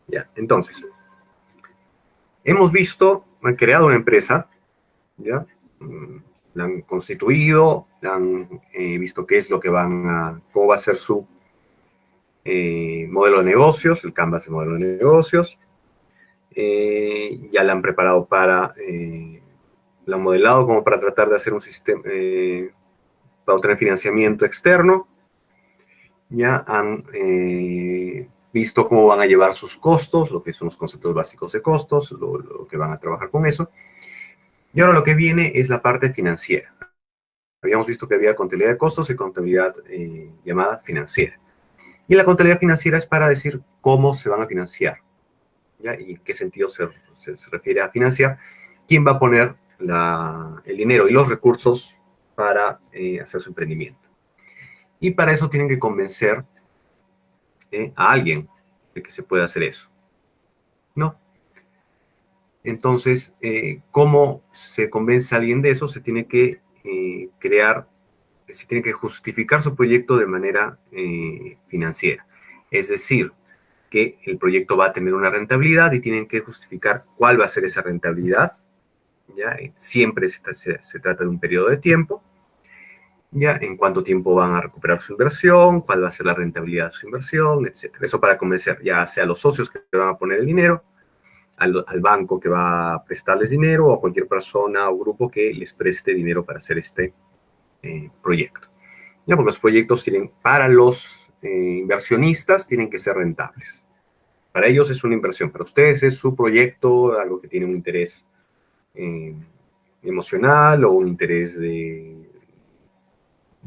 ¿Ya? Entonces, hemos visto, han creado una empresa, ¿ya? La han constituido, han visto qué es lo que cómo va a ser su modelo de negocios, el canvas de modelo de negocios. Ya la han preparado la han modelado como para tratar de hacer un sistema, para obtener financiamiento externo. Ya han visto cómo van a llevar sus costos, lo que son los conceptos básicos de costos, lo que van a trabajar con eso. Y ahora lo que viene es la parte financiera. Habíamos visto que había contabilidad de costos y contabilidad llamada financiera. Y la contabilidad financiera es para decir cómo se van a financiar, ¿ya? Y en qué sentido se refiere a financiar. ¿Quién va a poner el dinero y los recursos para hacer su emprendimiento? Y para eso tienen que convencer a alguien de que se puede hacer eso, ¿no? Entonces, ¿cómo se convence a alguien de eso? Se tiene que se tiene que justificar su proyecto de manera financiera. Es decir, que el proyecto va a tener una rentabilidad y tienen que justificar cuál va a ser esa rentabilidad. ¿Ya? Siempre se trata de un periodo de tiempo. ¿Ya? En cuánto tiempo van a recuperar su inversión, cuál va a ser la rentabilidad de su inversión, etc. Eso para convencer ya sea a los socios que van a poner el dinero, al banco que va a prestarles dinero o a cualquier persona o grupo que les preste dinero para hacer este proyecto. ¿Ya? Porque los proyectos para los inversionistas tienen que ser rentables. Para ellos es una inversión, para ustedes es su proyecto, algo que tiene un interés emocional o un interés de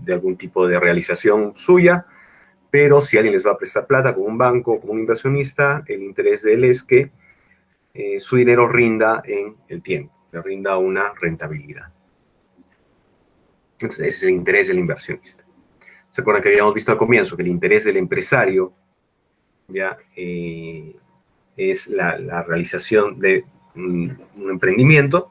algún tipo de realización suya, pero si alguien les va a prestar plata como un banco, como un inversionista, el interés de él es que su dinero rinda en el tiempo, le rinda una rentabilidad. Entonces, ese es el interés del inversionista. ¿Se acuerdan que habíamos visto al comienzo que el interés del empresario ya es la realización de un emprendimiento,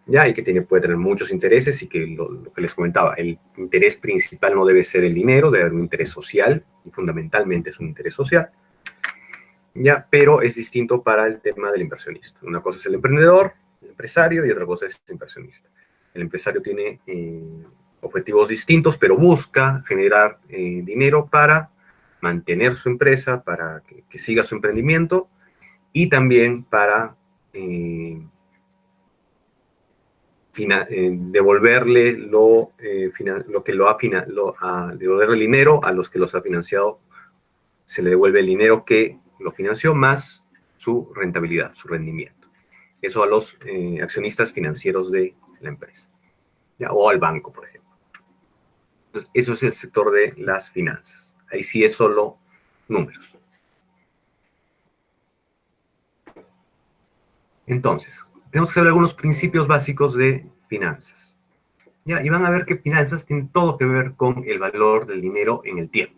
ya, y que puede tener muchos intereses y que lo que les comentaba, el interés principal no debe ser el dinero, debe haber un interés social, y fundamentalmente es un interés social, ya, pero es distinto para el tema del inversionista. Una cosa es el emprendedor, el empresario, y otra cosa es el inversionista. El empresario tiene objetivos distintos, pero busca generar dinero para mantener su empresa, para que siga su emprendimiento, y también para devolverle devolverle el dinero a los que los ha financiado. Se le devuelve el dinero que lo financió más su rentabilidad, su rendimiento. Eso a los accionistas financieros de la empresa, ¿ya? O al banco, por ejemplo. Entonces, eso es el sector de las finanzas. Ahí sí es solo números. Entonces, tenemos que saber algunos principios básicos de finanzas. ¿Ya? Y van a ver que finanzas tienen todo que ver con el valor del dinero en el tiempo.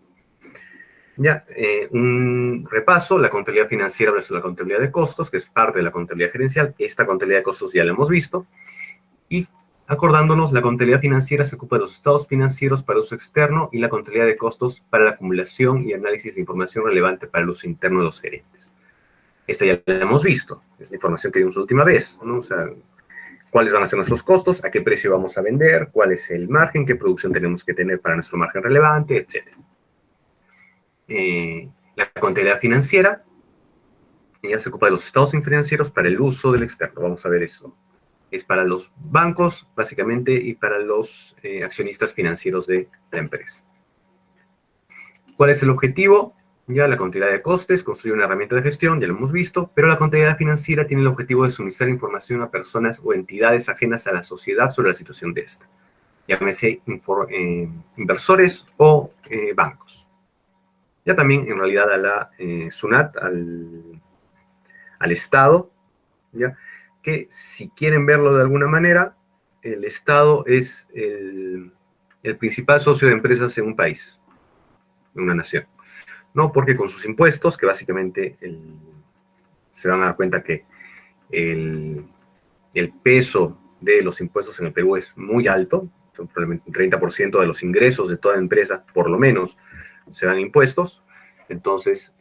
Ya, un repaso, la contabilidad financiera versus la contabilidad de costos, que es parte de la contabilidad gerencial. Esta contabilidad de costos ya la hemos visto. Y acordándonos, la contabilidad financiera se ocupa de los estados financieros para uso externo y la contabilidad de costos para la acumulación y análisis de información relevante para el uso interno de los gerentes. Esta ya la hemos visto, es la información que vimos la última vez, ¿no? O sea, cuáles van a ser nuestros costos, a qué precio vamos a vender, cuál es el margen, qué producción tenemos que tener para nuestro margen relevante, etc. La contabilidad financiera ya se ocupa de los estados financieros para el uso del externo. Vamos a ver eso. Es para los bancos, básicamente, y para los accionistas financieros de la empresa. ¿Cuál es el objetivo? Ya la contabilidad de costes, construir una herramienta de gestión, ya lo hemos visto, pero la contabilidad financiera tiene el objetivo de suministrar información a personas o entidades ajenas a la sociedad sobre la situación de esta. Llámese inversores o bancos. Ya también, en realidad, a la SUNAT, al Estado, ¿ya? Que si quieren verlo de alguna manera, el Estado es el principal socio de empresas en un país, en una nación. ¿No? Porque con sus impuestos, que básicamente se van a dar cuenta que el peso de los impuestos en el Perú es muy alto, son probablemente un 30% de los ingresos de toda empresa, por lo menos, se dan impuestos. Entonces,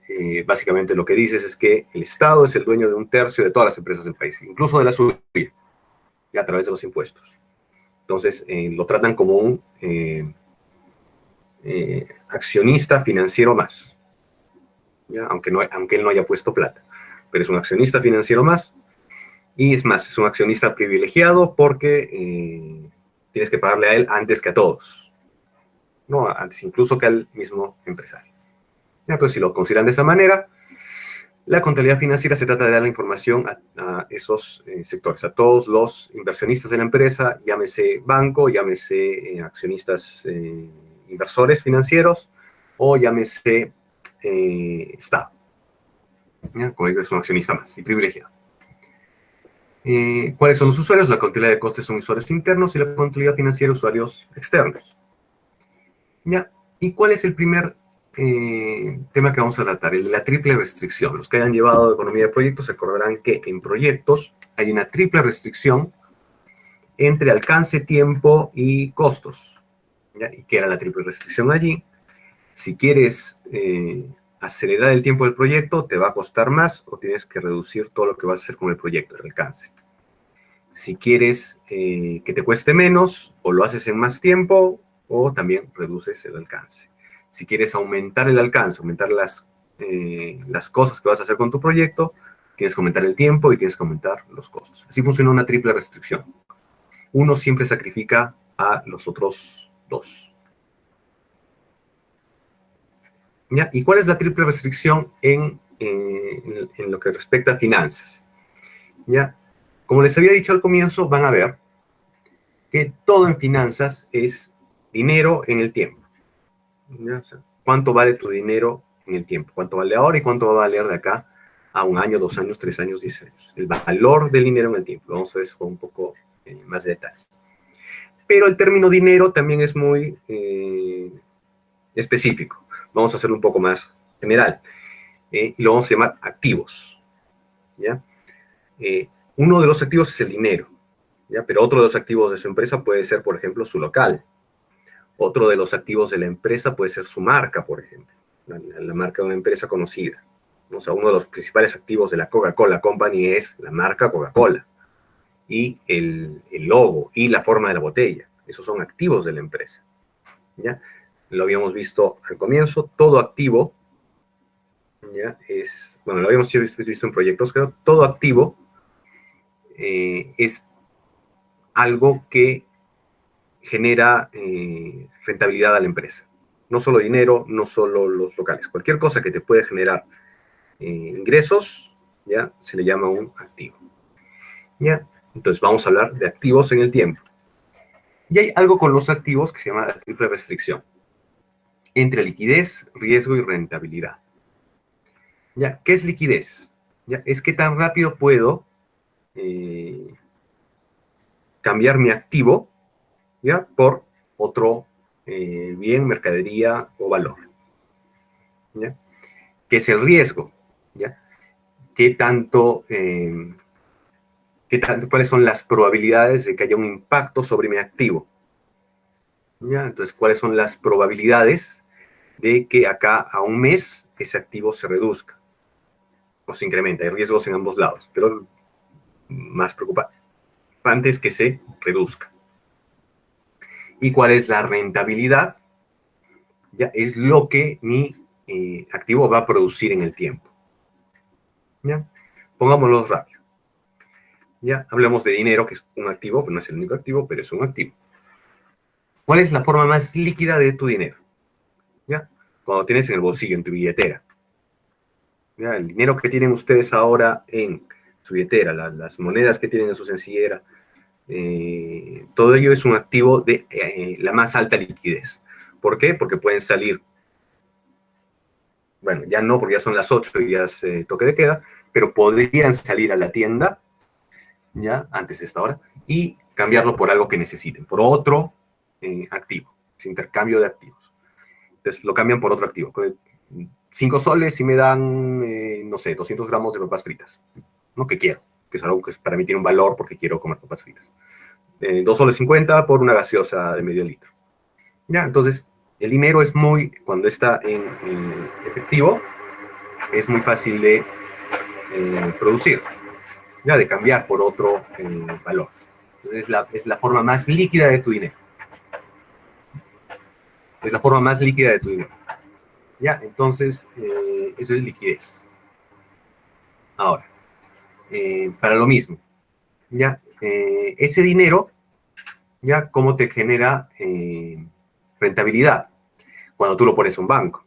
básicamente lo que dices es que el Estado es el dueño de 1/3 de todas las empresas del país, incluso de la suya, a través de los impuestos. Entonces, lo tratan como un accionista financiero más, ¿ya? Aunque él no haya puesto plata, pero es un accionista financiero más, y es más, es un accionista privilegiado porque tienes que pagarle a él antes que a todos, ¿no? Antes incluso que al mismo empresario. Entonces, si lo consideran de esa manera, la contabilidad financiera se trata de dar la información a esos sectores, a todos los inversionistas de la empresa, llámese banco, llámese accionistas inversores financieros o llámese Estado. ¿Ya? Como digo, es un accionista más y privilegiado. ¿Cuáles son los usuarios? La contabilidad de costes son usuarios internos y la contabilidad financiera usuarios externos. ¿Ya? ¿Y cuál es el primer tema que vamos a tratar? El de la triple restricción. Los que hayan llevado economía de proyectos se acordarán que en proyectos hay una triple restricción entre alcance, tiempo y costos. ¿Ya? ¿Y qué era la triple restricción allí? Si quieres acelerar el tiempo del proyecto, te va a costar más o tienes que reducir todo lo que vas a hacer con el proyecto, el alcance. Si quieres que te cueste menos, o lo haces en más tiempo, o también reduces el alcance. Si quieres aumentar el alcance, aumentar las cosas que vas a hacer con tu proyecto, tienes que aumentar el tiempo y tienes que aumentar los costos. Así funciona una triple restricción. Uno siempre sacrifica a los otros dos. ¿Ya? ¿Y cuál es la triple restricción en lo que respecta a finanzas? ¿Ya? Como les había dicho al comienzo, van a ver que todo en finanzas es dinero en el tiempo. ¿Ya? O sea, ¿cuánto vale tu dinero en el tiempo? ¿Cuánto vale ahora y cuánto va a valer de acá a 1 año, 2 años, 3 años, 10 años? El valor del dinero en el tiempo. Vamos a ver eso con un poco más de detalle. Pero el término dinero también es muy específico. Vamos a hacerlo un poco más general. Y lo vamos a llamar activos. ¿Ya? Uno de los activos es el dinero. ¿Ya? Pero otro de los activos de su empresa puede ser, por ejemplo, su local. Otro de los activos de la empresa puede ser su marca, por ejemplo, la marca de una empresa conocida. O sea, uno de los principales activos de la Coca-Cola Company es la marca Coca-Cola y el logo y la forma de la botella. Esos son activos de la empresa. ¿Ya? Lo habíamos visto al comienzo, todo activo, ¿ya? Bueno, lo habíamos visto en proyectos, pero todo activo es algo que genera rentabilidad a la empresa. No solo dinero, no solo los locales. Cualquier cosa que te puede generar ingresos, ya se le llama un activo. ¿Ya? Entonces vamos a hablar de activos en el tiempo. Y hay algo con los activos que se llama la triple restricción. Entre liquidez, riesgo y rentabilidad. ¿Ya? ¿Qué es liquidez? ¿Ya? Es qué tan rápido puedo cambiar mi activo, ¿ya? Por otro bien, mercadería o valor. ¿Ya? ¿Qué es el riesgo? ¿Ya? ¿Cuáles son las probabilidades de que haya un impacto sobre mi activo? ¿Ya? Entonces, ¿cuáles son las probabilidades de que acá a un mes ese activo se reduzca o se incremente? Hay riesgos en ambos lados, pero más preocupante es que se reduzca. ¿Y cuál es la rentabilidad? Ya es lo que mi activo va a producir en el tiempo. ¿Ya? Pongámoslo rápido. Ya hablemos de dinero, que es un activo, pero no es el único activo, pero es un activo. ¿Cuál es la forma más líquida de tu dinero? ¿Ya? Cuando tienes en el bolsillo, en tu billetera. ¿Ya? El dinero que tienen ustedes ahora en su billetera, las monedas que tienen en su sencillera, todo ello es un activo de la más alta liquidez. ¿Por qué? Porque pueden salir, bueno, ya no, porque ya son las 8 y ya es toque de queda, pero podrían salir a la tienda, ya, antes de esta hora, y cambiarlo por algo que necesiten, por otro activo, es intercambio de activos. Entonces lo cambian por otro activo. 5 soles y me dan, no sé, 200 gramos de papas fritas, ¿no? Que quiero, que es algo que para mí tiene un valor porque quiero comer papas fritas. 2 soles 50 por una gaseosa de medio litro. Ya, entonces, el dinero es cuando está en efectivo, es muy fácil de producir, ya de cambiar por otro valor. Entonces es la forma más líquida de tu dinero. Es la forma más líquida de tu dinero. Ya, entonces, eso es liquidez. Ahora, para lo mismo, ya, ese dinero, ya, ¿cómo te genera rentabilidad? Cuando tú lo pones a un banco,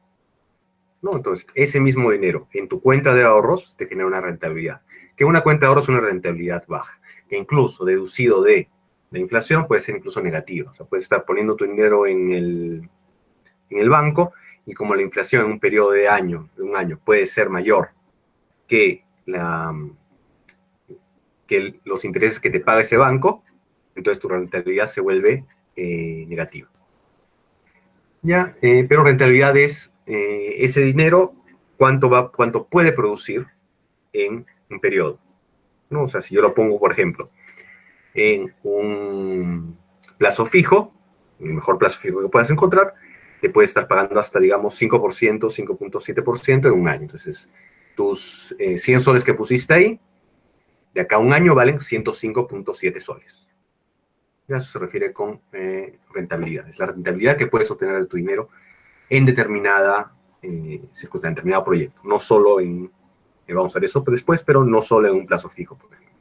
¿no? Entonces, ese mismo dinero en tu cuenta de ahorros te genera una rentabilidad. Que una cuenta de ahorros es una rentabilidad baja, que incluso deducido de la inflación puede ser incluso negativa. O sea, puedes estar poniendo tu dinero en el banco y como la inflación en un periodo de un año puede ser mayor que, que los intereses que te paga ese banco, entonces tu rentabilidad se vuelve negativa. ¿Ya? Pero rentabilidad es ese dinero, cuánto puede producir en un periodo, ¿no? O sea, si yo lo pongo, por ejemplo, en un plazo fijo, el mejor plazo fijo que puedas encontrar, te puede estar pagando hasta, digamos, 5%, 5.7% en un año. Entonces, tus 100 soles que pusiste ahí, de acá a un año valen 105.7 soles. Ya eso se refiere con rentabilidad. Es la rentabilidad que puedes obtener de tu dinero en determinada circunstancia, en determinado proyecto. No solo en, vamos a ver eso después, pero no solo en un plazo fijo, por ejemplo.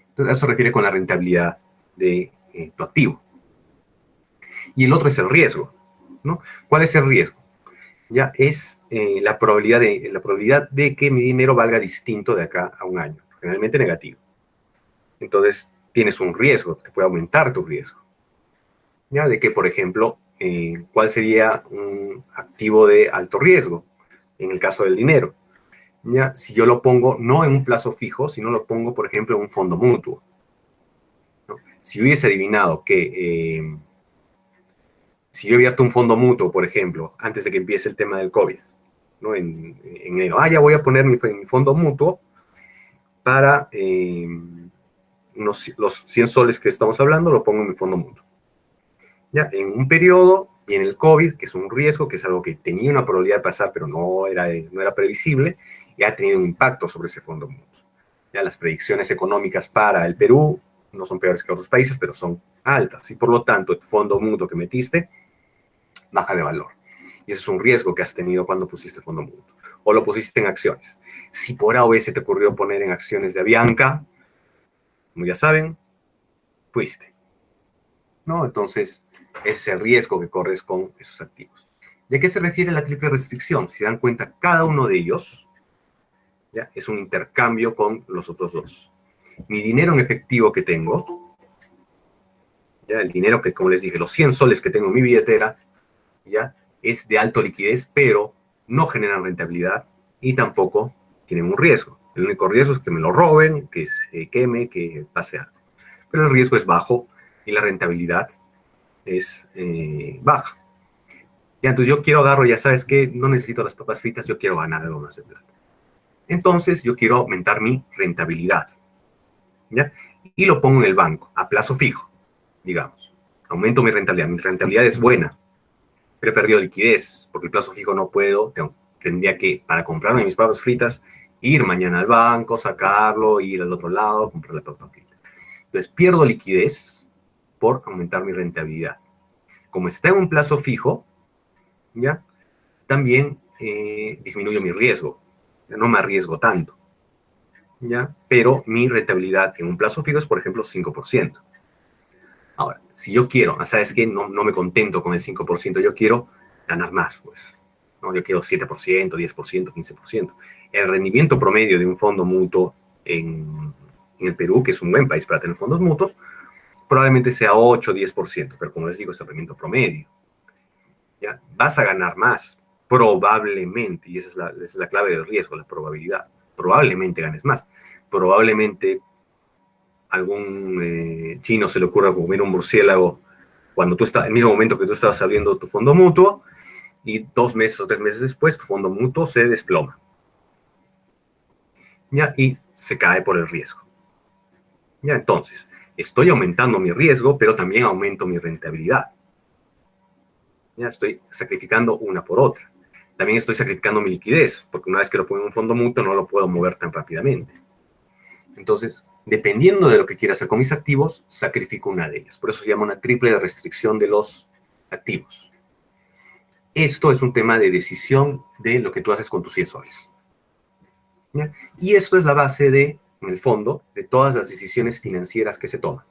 Entonces, eso se refiere con la rentabilidad de tu activo. Y el otro es el riesgo, ¿no? ¿Cuál es el riesgo? Ya es la probabilidad de que mi dinero valga distinto de acá a un año, generalmente negativo. Entonces, tienes un riesgo, te puede aumentar tu riesgo. ¿Ya? De que, por ejemplo, ¿cuál sería un activo de alto riesgo en el caso del dinero? ¿Ya? Si yo lo pongo no en un plazo fijo, sino lo pongo, por ejemplo, en un fondo mutuo, ¿no? Si hubiese adivinado que si yo abierto un fondo mutuo, por ejemplo, antes de que empiece el tema del COVID, ¿no? En enero, ya voy a poner mi fondo mutuo para los 100 soles que estamos hablando, lo pongo en mi fondo mutuo. ¿Ya? En un periodo, y en el COVID, que es un riesgo, que es algo que tenía una probabilidad de pasar, pero no era previsible, y ha tenido un impacto sobre ese fondo mutuo. ¿Ya? Las predicciones económicas para el Perú no son peores que otros países, pero son altas, y por lo tanto el fondo mutuo que metiste baja de valor. Y ese es un riesgo que has tenido cuando pusiste fondo mutuo. O lo pusiste en acciones. Si por A o B se te ocurrió poner en acciones de Avianca, como ya saben, fuiste, ¿no? Entonces, ese es el riesgo que corres con esos activos. ¿Y a qué se refiere la triple restricción? Si dan cuenta, cada uno de ellos, ¿ya? Es un intercambio con los otros dos. Mi dinero en efectivo que tengo, ¿ya? El dinero que, como les dije, los 100 soles que tengo en mi billetera, ¿ya? Es de alta liquidez, pero no generan rentabilidad y tampoco tienen un riesgo. El único riesgo es que me lo roben, que se queme, que pase algo. Pero el riesgo es bajo y la rentabilidad es baja. Ya, entonces yo quiero agarro, ya sabes que no necesito las papas fritas, yo quiero ganar algo más de plata. Entonces yo quiero aumentar mi rentabilidad, ¿ya? Y lo pongo en el banco, a plazo fijo, digamos. Aumento mi rentabilidad es buena, pero he perdido liquidez, porque el plazo fijo no puedo, tendría que, para comprarme mis papas fritas, ir mañana al banco, sacarlo, ir al otro lado, comprar la papa frita. Entonces pierdo liquidez por aumentar mi rentabilidad. Como está en un plazo fijo, ¿ya? También disminuyo mi riesgo, no me arriesgo tanto, ¿ya? Pero mi rentabilidad en un plazo fijo es, por ejemplo, 5%. Ahora, si yo quiero, ¿sabes qué? No me contento con el 5%, yo quiero ganar más, pues, ¿no? Yo quiero 7%, 10%, 15%. El rendimiento promedio de un fondo mutuo en el Perú, que es un buen país para tener fondos mutuos, probablemente sea 8 o 10%, pero como les digo, es el rendimiento promedio. ¿Ya? Vas a ganar más, probablemente, y esa es la clave del riesgo, la probabilidad. Probablemente ganes más. Probablemente algún chino se le ocurra comer un murciélago cuando tú estás, en el mismo momento que tú estabas abriendo tu fondo mutuo, y 2 meses o 3 meses después tu fondo mutuo se desploma. ¿Ya? Y se cae por el riesgo. ¿Ya? Entonces, estoy aumentando mi riesgo, pero también aumento mi rentabilidad. ¿Ya? Estoy sacrificando una por otra. También estoy sacrificando mi liquidez, porque una vez que lo pongo en un fondo mutuo no lo puedo mover tan rápidamente. Entonces, dependiendo de lo que quiera hacer con mis activos, sacrifico una de ellas. Por eso se llama una triple restricción de los activos. Esto es un tema de decisión de lo que tú haces con tus 100 soles. ¿Ya? Y esto es la base de, en el fondo, de todas las decisiones financieras que se toman.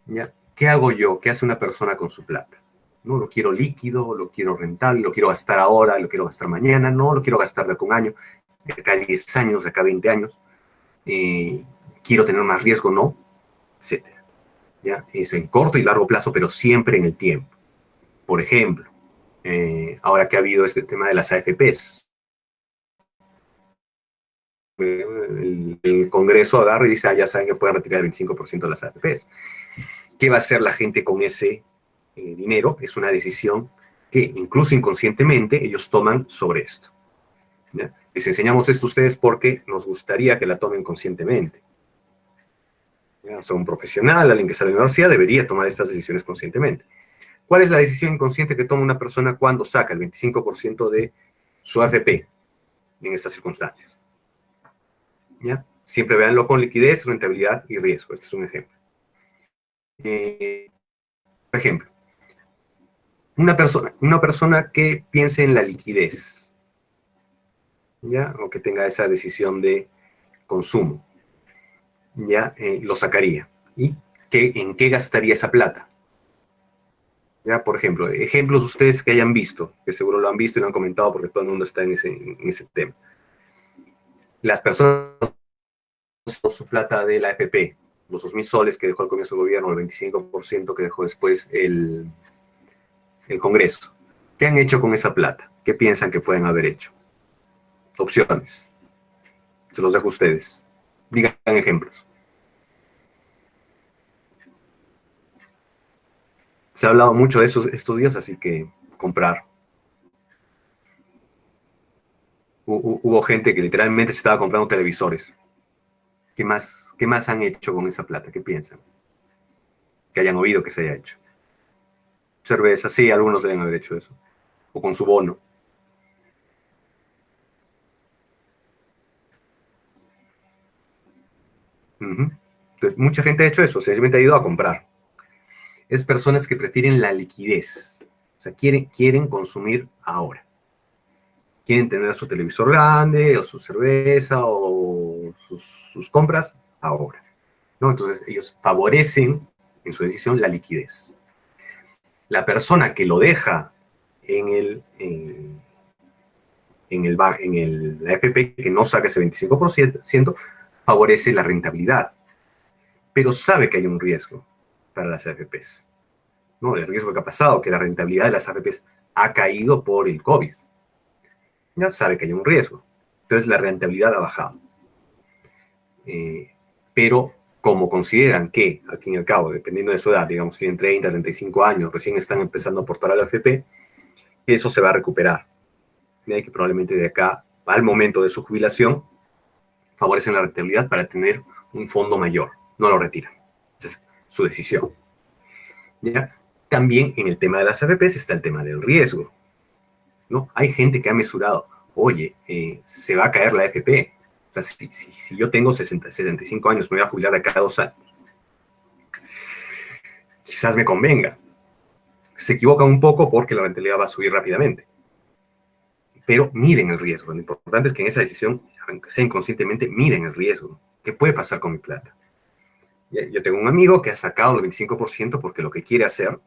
¿Ya? ¿Qué hago yo? ¿Qué hace una persona con su plata? No lo quiero líquido, lo quiero rentable, lo quiero gastar ahora, lo quiero gastar mañana, no lo quiero gastar de acá un año, de acá 10 años, de acá 20 años. Quiero tener más riesgo, no, etcétera. ¿Ya? Eso en corto y largo plazo, pero siempre en el tiempo. Por ejemplo, ahora que ha habido este tema de las AFPs, el Congreso agarra y dice, ya saben que pueden retirar el 25% de las AFPs. ¿Qué va a hacer la gente con ese dinero? Es una decisión que incluso inconscientemente ellos toman sobre esto. ¿Ya? Les enseñamos esto a ustedes porque nos gustaría que la tomen conscientemente. ¿Ya? O sea, un profesional, alguien que sale de la universidad, debería tomar estas decisiones conscientemente. ¿Cuál es la decisión inconsciente que toma una persona cuando saca el 25% de su AFP en estas circunstancias? ¿Ya? Siempre véanlo con liquidez, rentabilidad y riesgo. Este es un ejemplo. Por ejemplo, una persona que piense en la liquidez, ¿ya? O que tenga esa decisión de consumo, ¿ya? Lo sacaría. ¿Y en qué gastaría esa plata? ¿Ya? Por ejemplo, ejemplos ustedes que hayan visto, que seguro lo han visto y lo han comentado porque todo el mundo está en ese tema. Las personas su plata de la AFP, los 2.000 soles que dejó al comienzo del gobierno, el 25% que dejó después el Congreso. ¿Qué han hecho con esa plata? ¿Qué piensan que pueden haber hecho? Opciones. Se los dejo a ustedes. Digan ejemplos. Se ha hablado mucho de eso estos días, así que comprar. Hubo gente que literalmente se estaba comprando televisores. ¿Qué más han hecho con esa plata? ¿Qué piensan? Que hayan oído que se haya hecho. Cerveza, sí, algunos deben haber hecho eso. O con su bono. Entonces, mucha gente ha hecho eso, simplemente ha ido a comprar. Es personas que prefieren la liquidez. O sea, quieren consumir ahora. Quieren tener su televisor grande, o su cerveza, o sus compras ahora. ¿No? Entonces, ellos favorecen en su decisión la liquidez. La persona que lo deja la AFP, que no saca ese 25%, favorece la rentabilidad, pero sabe que hay un riesgo para las AFPs. ¿No? El riesgo que ha pasado, que la rentabilidad de las AFPs ha caído por el COVID. Ya sabe que hay un riesgo. Entonces la rentabilidad ha bajado. Pero como consideran que, al fin y al cabo, dependiendo de su edad, digamos, tienen 30, 35 años, recién están empezando a aportar a la AFP, eso se va a recuperar. Y que probablemente de acá al momento de su jubilación favorecen la rentabilidad para tener un fondo mayor. No lo retiran. Esa es su decisión. ¿Ya? También en el tema de las AFPs está el tema del riesgo. ¿No? Hay gente que ha mesurado, oye, se va a caer la AFP. O sea, si yo tengo 65 años, me voy a jubilar de acá a 2 años. Quizás me convenga. Se equivoca un poco porque la rentabilidad va a subir rápidamente. Pero miden el riesgo. Lo importante es que en esa decisión, aunque sea inconscientemente, miden el riesgo. ¿Qué puede pasar con mi plata? Yo tengo un amigo que ha sacado el 25% porque lo que quiere hacer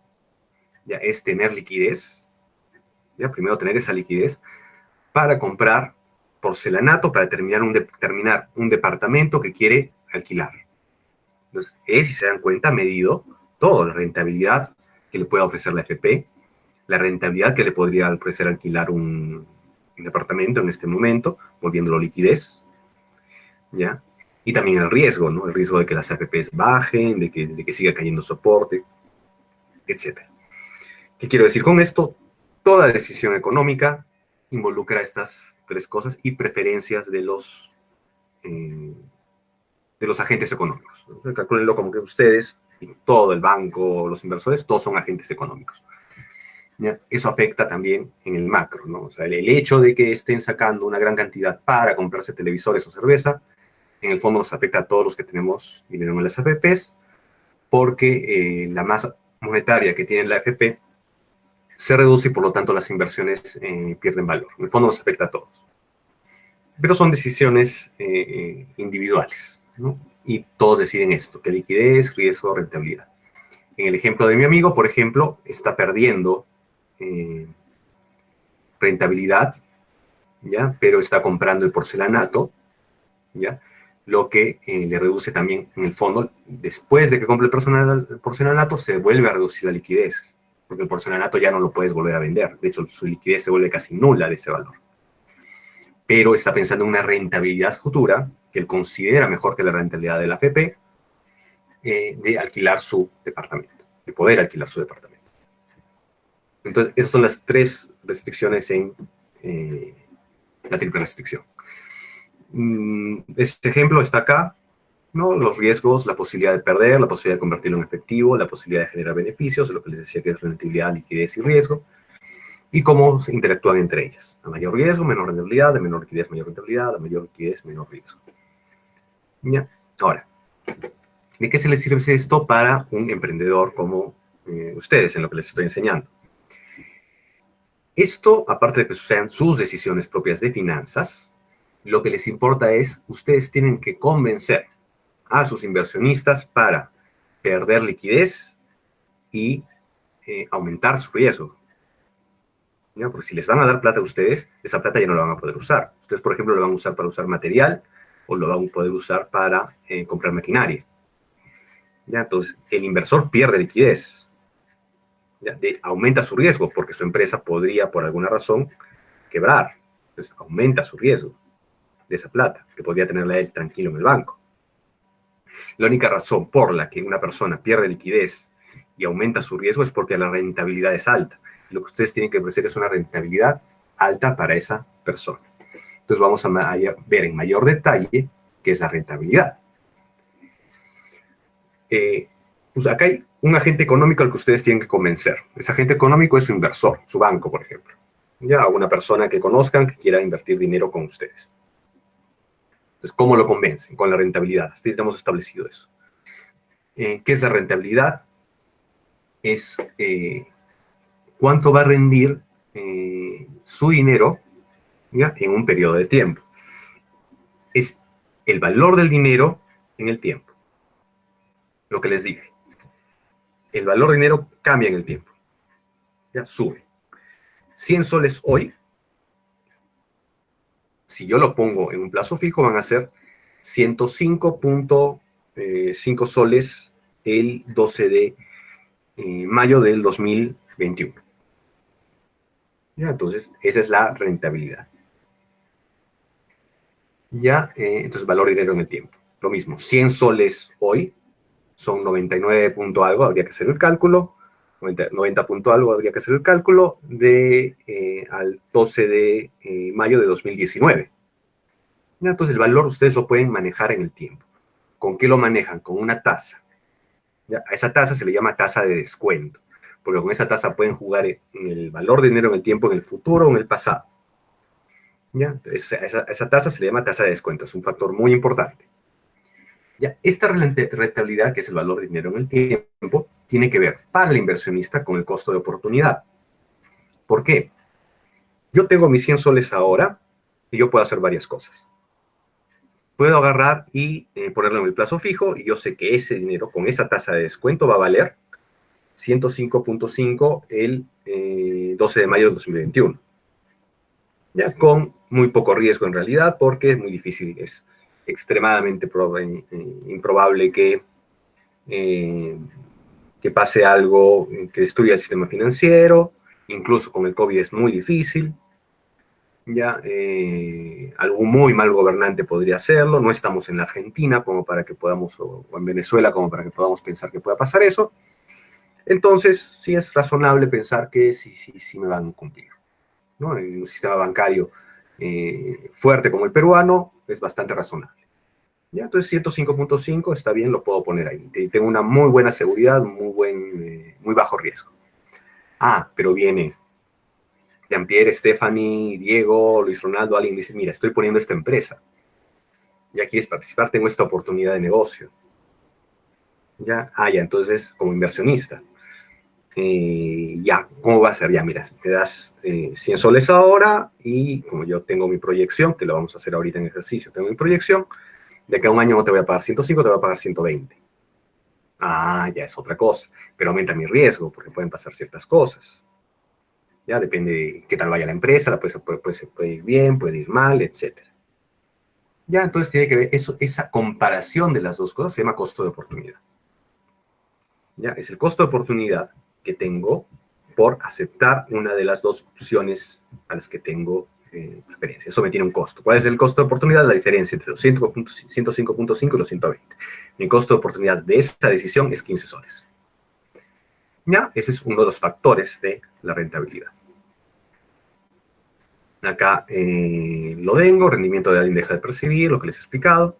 ya es tener liquidez. Ya, primero tener esa liquidez para comprar porcelanato, para terminar un departamento que quiere alquilar. Entonces, si se dan cuenta, ha medido toda la rentabilidad que le pueda ofrecer la FP, la rentabilidad que le podría ofrecer alquilar un departamento en este momento, volviéndolo liquidez, ¿ya? Y también el riesgo, ¿no? El riesgo de que las AFPs bajen, de que siga cayendo soporte, etc. ¿Qué quiero decir con esto? Toda decisión económica involucra estas tres cosas y preferencias de los agentes económicos. Calculenlo como que ustedes, y todo el banco, los inversores, todos son agentes económicos. ¿Ya? Eso afecta también en el macro, ¿no? O sea, el hecho de que estén sacando una gran cantidad para comprarse televisores o cerveza, en el fondo nos afecta a todos los que tenemos dinero en las AFPs, porque la masa monetaria que tiene la AFP se reduce y por lo tanto las inversiones pierden valor. En el fondo nos afecta a todos. Pero son decisiones individuales, ¿no? Y todos deciden esto, que liquidez, riesgo, rentabilidad. En el ejemplo de mi amigo, por ejemplo, está perdiendo rentabilidad, ¿ya? Pero está comprando el porcelanato, ¿ya? Lo que le reduce también, en el fondo, después de que compre el porcelanato, se vuelve a reducir la liquidez, porque el porcelanato ya no lo puedes volver a vender. De hecho, su liquidez se vuelve casi nula de ese valor. Pero está pensando en una rentabilidad futura que él considera mejor que la rentabilidad de la AFP, de alquilar su departamento, de poder alquilar su departamento. Entonces, esas son las tres restricciones en la triple restricción. Este ejemplo está acá, ¿no? Los riesgos, la posibilidad de perder, la posibilidad de convertirlo en efectivo, la posibilidad de generar beneficios, lo que les decía que es rentabilidad, liquidez y riesgo, y cómo se interactúan entre ellas. A mayor riesgo, menor rentabilidad, a menor liquidez, mayor rentabilidad, a mayor liquidez, menor riesgo. ¿Ya? Ahora, ¿de qué se les sirve esto para un emprendedor como ustedes, en lo que les estoy enseñando? Esto, aparte de que sean sus decisiones propias de finanzas, lo que les importa es, ustedes tienen que convencer a sus inversionistas para perder liquidez y aumentar su riesgo. ¿Ya? Porque si les van a dar plata a ustedes, esa plata ya no la van a poder usar. Ustedes, por ejemplo, lo van a usar para usar material o lo van a poder usar para comprar maquinaria. ¿Ya? Entonces, el inversor pierde liquidez. ¿Ya? Aumenta su riesgo porque su empresa podría, por alguna razón, quebrar. Entonces, aumenta su riesgo de esa plata que podría tenerla él tranquilo en el banco. La única razón por la que una persona pierde liquidez y aumenta su riesgo es porque la rentabilidad es alta. Lo que ustedes tienen que ofrecer es una rentabilidad alta para esa persona. Entonces vamos a ver en mayor detalle qué es la rentabilidad. Pues acá hay un agente económico al que ustedes tienen que convencer. Ese agente económico es su inversor, su banco, por ejemplo. Ya, una persona que conozcan que quiera invertir dinero con ustedes. Entonces, ¿cómo lo convencen? Con la rentabilidad. Así hemos establecido eso. ¿Qué es la rentabilidad? Es cuánto va a rendir su dinero, ¿ya? En un periodo de tiempo. Es el valor del dinero en el tiempo. Lo que les dije. El valor del dinero cambia en el tiempo. ¿Ya? Sube. 100 soles hoy, si yo lo pongo en un plazo fijo, van a ser 105.5 soles el 12 de mayo del 2021. ¿Ya? Entonces, esa es la rentabilidad. ¿Ya? Entonces, valor dinero en el tiempo. Lo mismo, 100 soles hoy son 99 punto algo, habría que hacer el cálculo, 90 punto algo habría que hacer el cálculo, al 12 de mayo de 2019. ¿Ya? Entonces, el valor ustedes lo pueden manejar en el tiempo. ¿Con qué lo manejan? Con una tasa. ¿Ya? A esa tasa se le llama tasa de descuento, porque con esa tasa pueden jugar en el valor de dinero en el tiempo, en el futuro o en el pasado. ¿Ya? Esa tasa se le llama tasa de descuento, es un factor muy importante. ¿Ya? Esta rentabilidad, que es el valor de dinero en el tiempo, tiene que ver para el inversionista con el costo de oportunidad. ¿Por qué? Yo tengo mis 100 soles ahora y yo puedo hacer varias cosas. Puedo agarrar y ponerlo en el plazo fijo y yo sé que ese dinero con esa tasa de descuento va a valer 105.5 el 12 de mayo de 2021. Ya con muy poco riesgo en realidad, porque es muy difícil, es extremadamente improbable que pase algo que destruya el sistema financiero, incluso con el COVID es muy difícil. Ya, algún muy mal gobernante podría hacerlo, no estamos en la Argentina como para que podamos, o en Venezuela como para que podamos pensar que pueda pasar eso. Entonces, sí es razonable pensar que sí me van a cumplir, ¿no? En un sistema bancario fuerte como el peruano es bastante razonable. ¿Ya? Entonces 105.5 está bien, lo puedo poner ahí. Tengo una muy buena seguridad, muy bajo riesgo. Pero viene Jean-Pierre, Stephanie, Diego, Luis Ronaldo, alguien dice, mira, estoy poniendo esta empresa. Ya quieres participar, tengo esta oportunidad de negocio. Ya, ya, entonces, como inversionista. Ya, ¿cómo va a ser? Ya, mira, me das 100 soles ahora y como yo tengo mi proyección, que lo vamos a hacer ahorita en ejercicio, tengo mi proyección, de que a un año no te voy a pagar 105, te voy a pagar 120. Ya es otra cosa, pero aumenta mi riesgo porque pueden pasar ciertas cosas. Ya depende de qué tal vaya la empresa, puede ir bien, puede ir mal, etc. Ya, entonces tiene que ver eso, esa comparación de las dos cosas se llama costo de oportunidad. Ya, es el costo de oportunidad que tengo por aceptar una de las dos opciones a las que tengo preferencia. Eso me tiene un costo. ¿Cuál es el costo de oportunidad? La diferencia entre los 105.5 y los 120. Mi costo de oportunidad de esta decisión es 15 soles. Ya, ese es uno de los factores de la rentabilidad. Acá lo tengo, rendimiento de alguien deja de percibir, lo que les he explicado.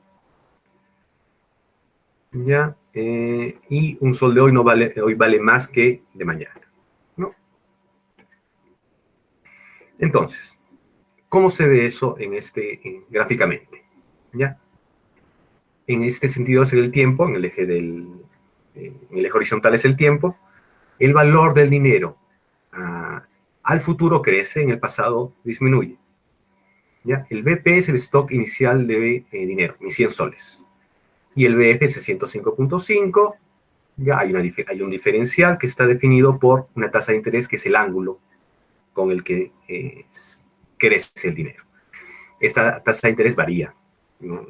Ya, y un sol de hoy hoy vale más que de mañana, ¿no? Entonces, ¿cómo se ve eso gráficamente? ¿Ya? En este sentido es el tiempo, en el eje horizontal es el tiempo. El valor del dinero al futuro crece, en el pasado disminuye. ¿Ya? El BP es el stock inicial de dinero, mis 100 soles. Y el BF es 105.5. Ya hay un diferencial que está definido por una tasa de interés que es el ángulo con el que crece el dinero. Esta tasa de interés varía, ¿no?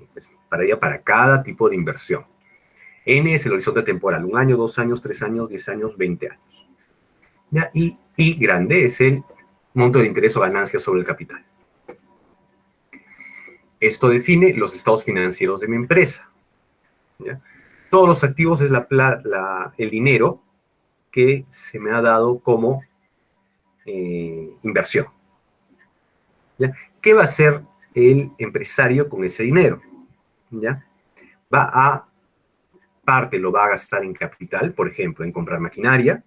Varía para cada tipo de inversión. N es el horizonte temporal, 1 año, 2 años, 3 años, 10 años, 20 años. ¿Ya? Y I grande es el monto de interés o ganancia sobre el capital. Esto define los estados financieros de mi empresa. ¿Ya? Todos los activos es el dinero que se me ha dado como inversión. ¿Ya? ¿Qué va a hacer el empresario con ese dinero? ¿Ya? Parte lo va a gastar en capital, por ejemplo, en comprar maquinaria,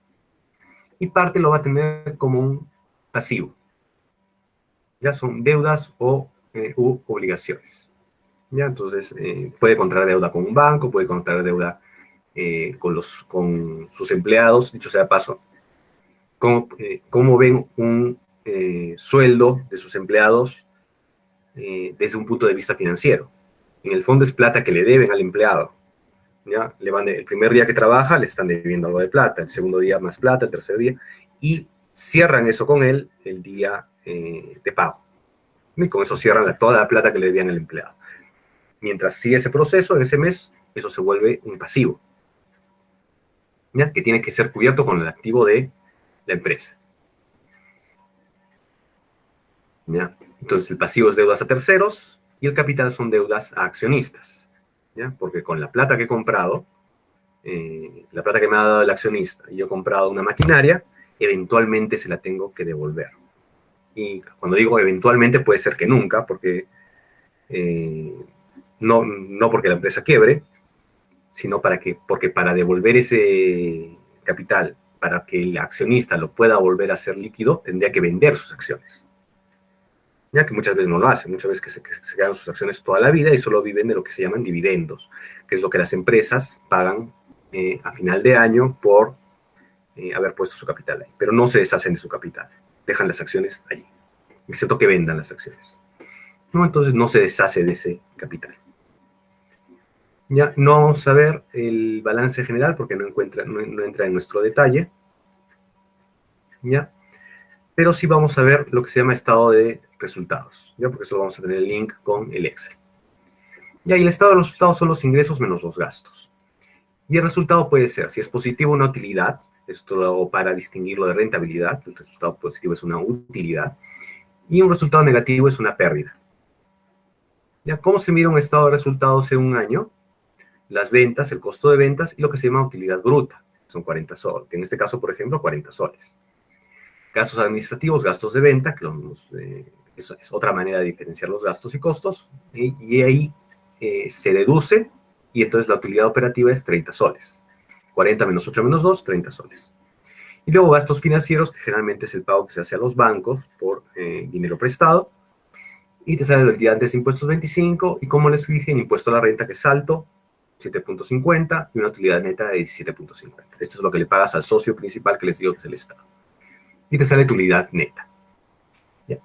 y parte lo va a tener como un pasivo. Ya son deudas u obligaciones. ¿Ya? Entonces, puede contraer deuda con un banco, puede contraer deuda con sus empleados. Dicho sea de paso, ¿cómo ven un sueldo de sus empleados desde un punto de vista financiero? En el fondo es plata que le deben al empleado. ¿Ya? El primer día que trabaja le están debiendo algo de plata, el segundo día más plata, el tercer día, y cierran eso con él el día de pago. Y con eso cierran toda la plata que le debían al empleado. Mientras sigue ese proceso, en ese mes, eso se vuelve un pasivo, ¿ya? Que tiene que ser cubierto con el activo de la empresa. ¿Ya? Entonces, el pasivo es deudas a terceros y el capital son deudas a accionistas. ¿Ya? Porque con la plata que he comprado, la plata que me ha dado el accionista, y yo he comprado una maquinaria, eventualmente se la tengo que devolver. Y cuando digo eventualmente, puede ser que nunca, porque no porque la empresa quiebre, sino porque para devolver ese capital, para que el accionista lo pueda volver a ser líquido, tendría que vender sus acciones. Ya que muchas veces no lo hacen, muchas veces que se quedan sus acciones toda la vida y solo viven de lo que se llaman dividendos, que es lo que las empresas pagan a final de año por haber puesto su capital ahí. Pero no se deshacen de su capital, dejan las acciones allí, excepto que vendan las acciones. ¿No? Entonces no se deshace de ese capital. Ya no vamos a ver el balance general porque no entra en nuestro detalle. ¿Ya? Pero sí vamos a ver lo que se llama estado de resultados, ¿ya? Porque eso vamos a tener el link con el Excel. Ya, y el estado de los resultados son los ingresos menos los gastos. Y el resultado puede ser, si es positivo, una utilidad. Esto lo hago para distinguirlo de rentabilidad. El resultado positivo es una utilidad. Y un resultado negativo es una pérdida. ¿Ya? ¿Cómo se mira un estado de resultados en un año? Las ventas, el costo de ventas y lo que se llama utilidad bruta. Son 40 soles. En este caso, por ejemplo, 40 soles. Gastos administrativos, gastos de venta, que es otra manera de diferenciar los gastos y costos. Y ahí se deduce y entonces la utilidad operativa es 30 soles. 40 menos 8 menos 2, 30 soles. Y luego gastos financieros, que generalmente es el pago que se hace a los bancos por dinero prestado. Y te sale la utilidad antes de impuestos 25, y como les dije, el impuesto a la renta, que es alto, 7.50, y una utilidad neta de 17.50. Esto es lo que le pagas al socio principal, que les digo que es el Estado. Y te sale tu utilidad neta.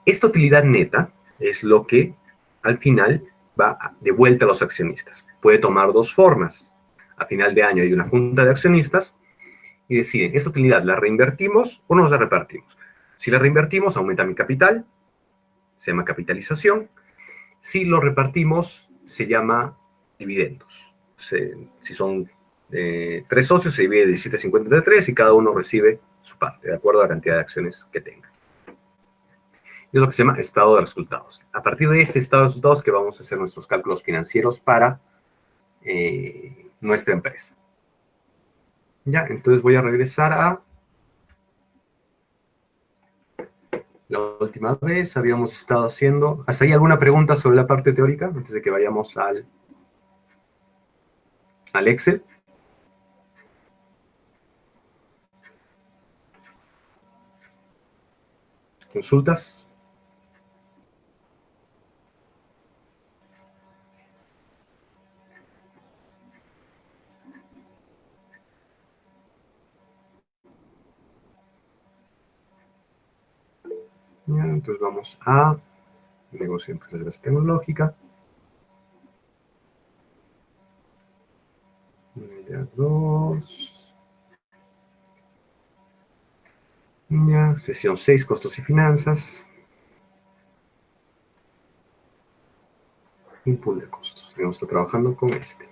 Esta utilidad neta es lo que al final va de vuelta a los accionistas. Puede tomar dos formas. A final de año hay una junta de accionistas y deciden, ¿esta utilidad la reinvertimos o nos la repartimos? Si la reinvertimos, aumenta mi capital, se llama capitalización. Si lo repartimos, se llama dividendos. Si son 3 socios, se divide 17.50 entre 3 y cada uno recibe su parte, de acuerdo a la cantidad de acciones que tenga. Es lo que se llama estado de resultados. A partir de este estado de resultados que vamos a hacer nuestros cálculos financieros para nuestra empresa. Ya, entonces voy a regresar a la última vez. Habíamos estado haciendo... ¿Hasta ahí alguna pregunta sobre la parte teórica? Antes de que vayamos al Excel. ¿Consultas? Ya, entonces vamos a negocio de empresas tecnológica. Ya, 2. Ya, sesión 6, costos y finanzas. Un pool de costos. Vamos a estar trabajando con este.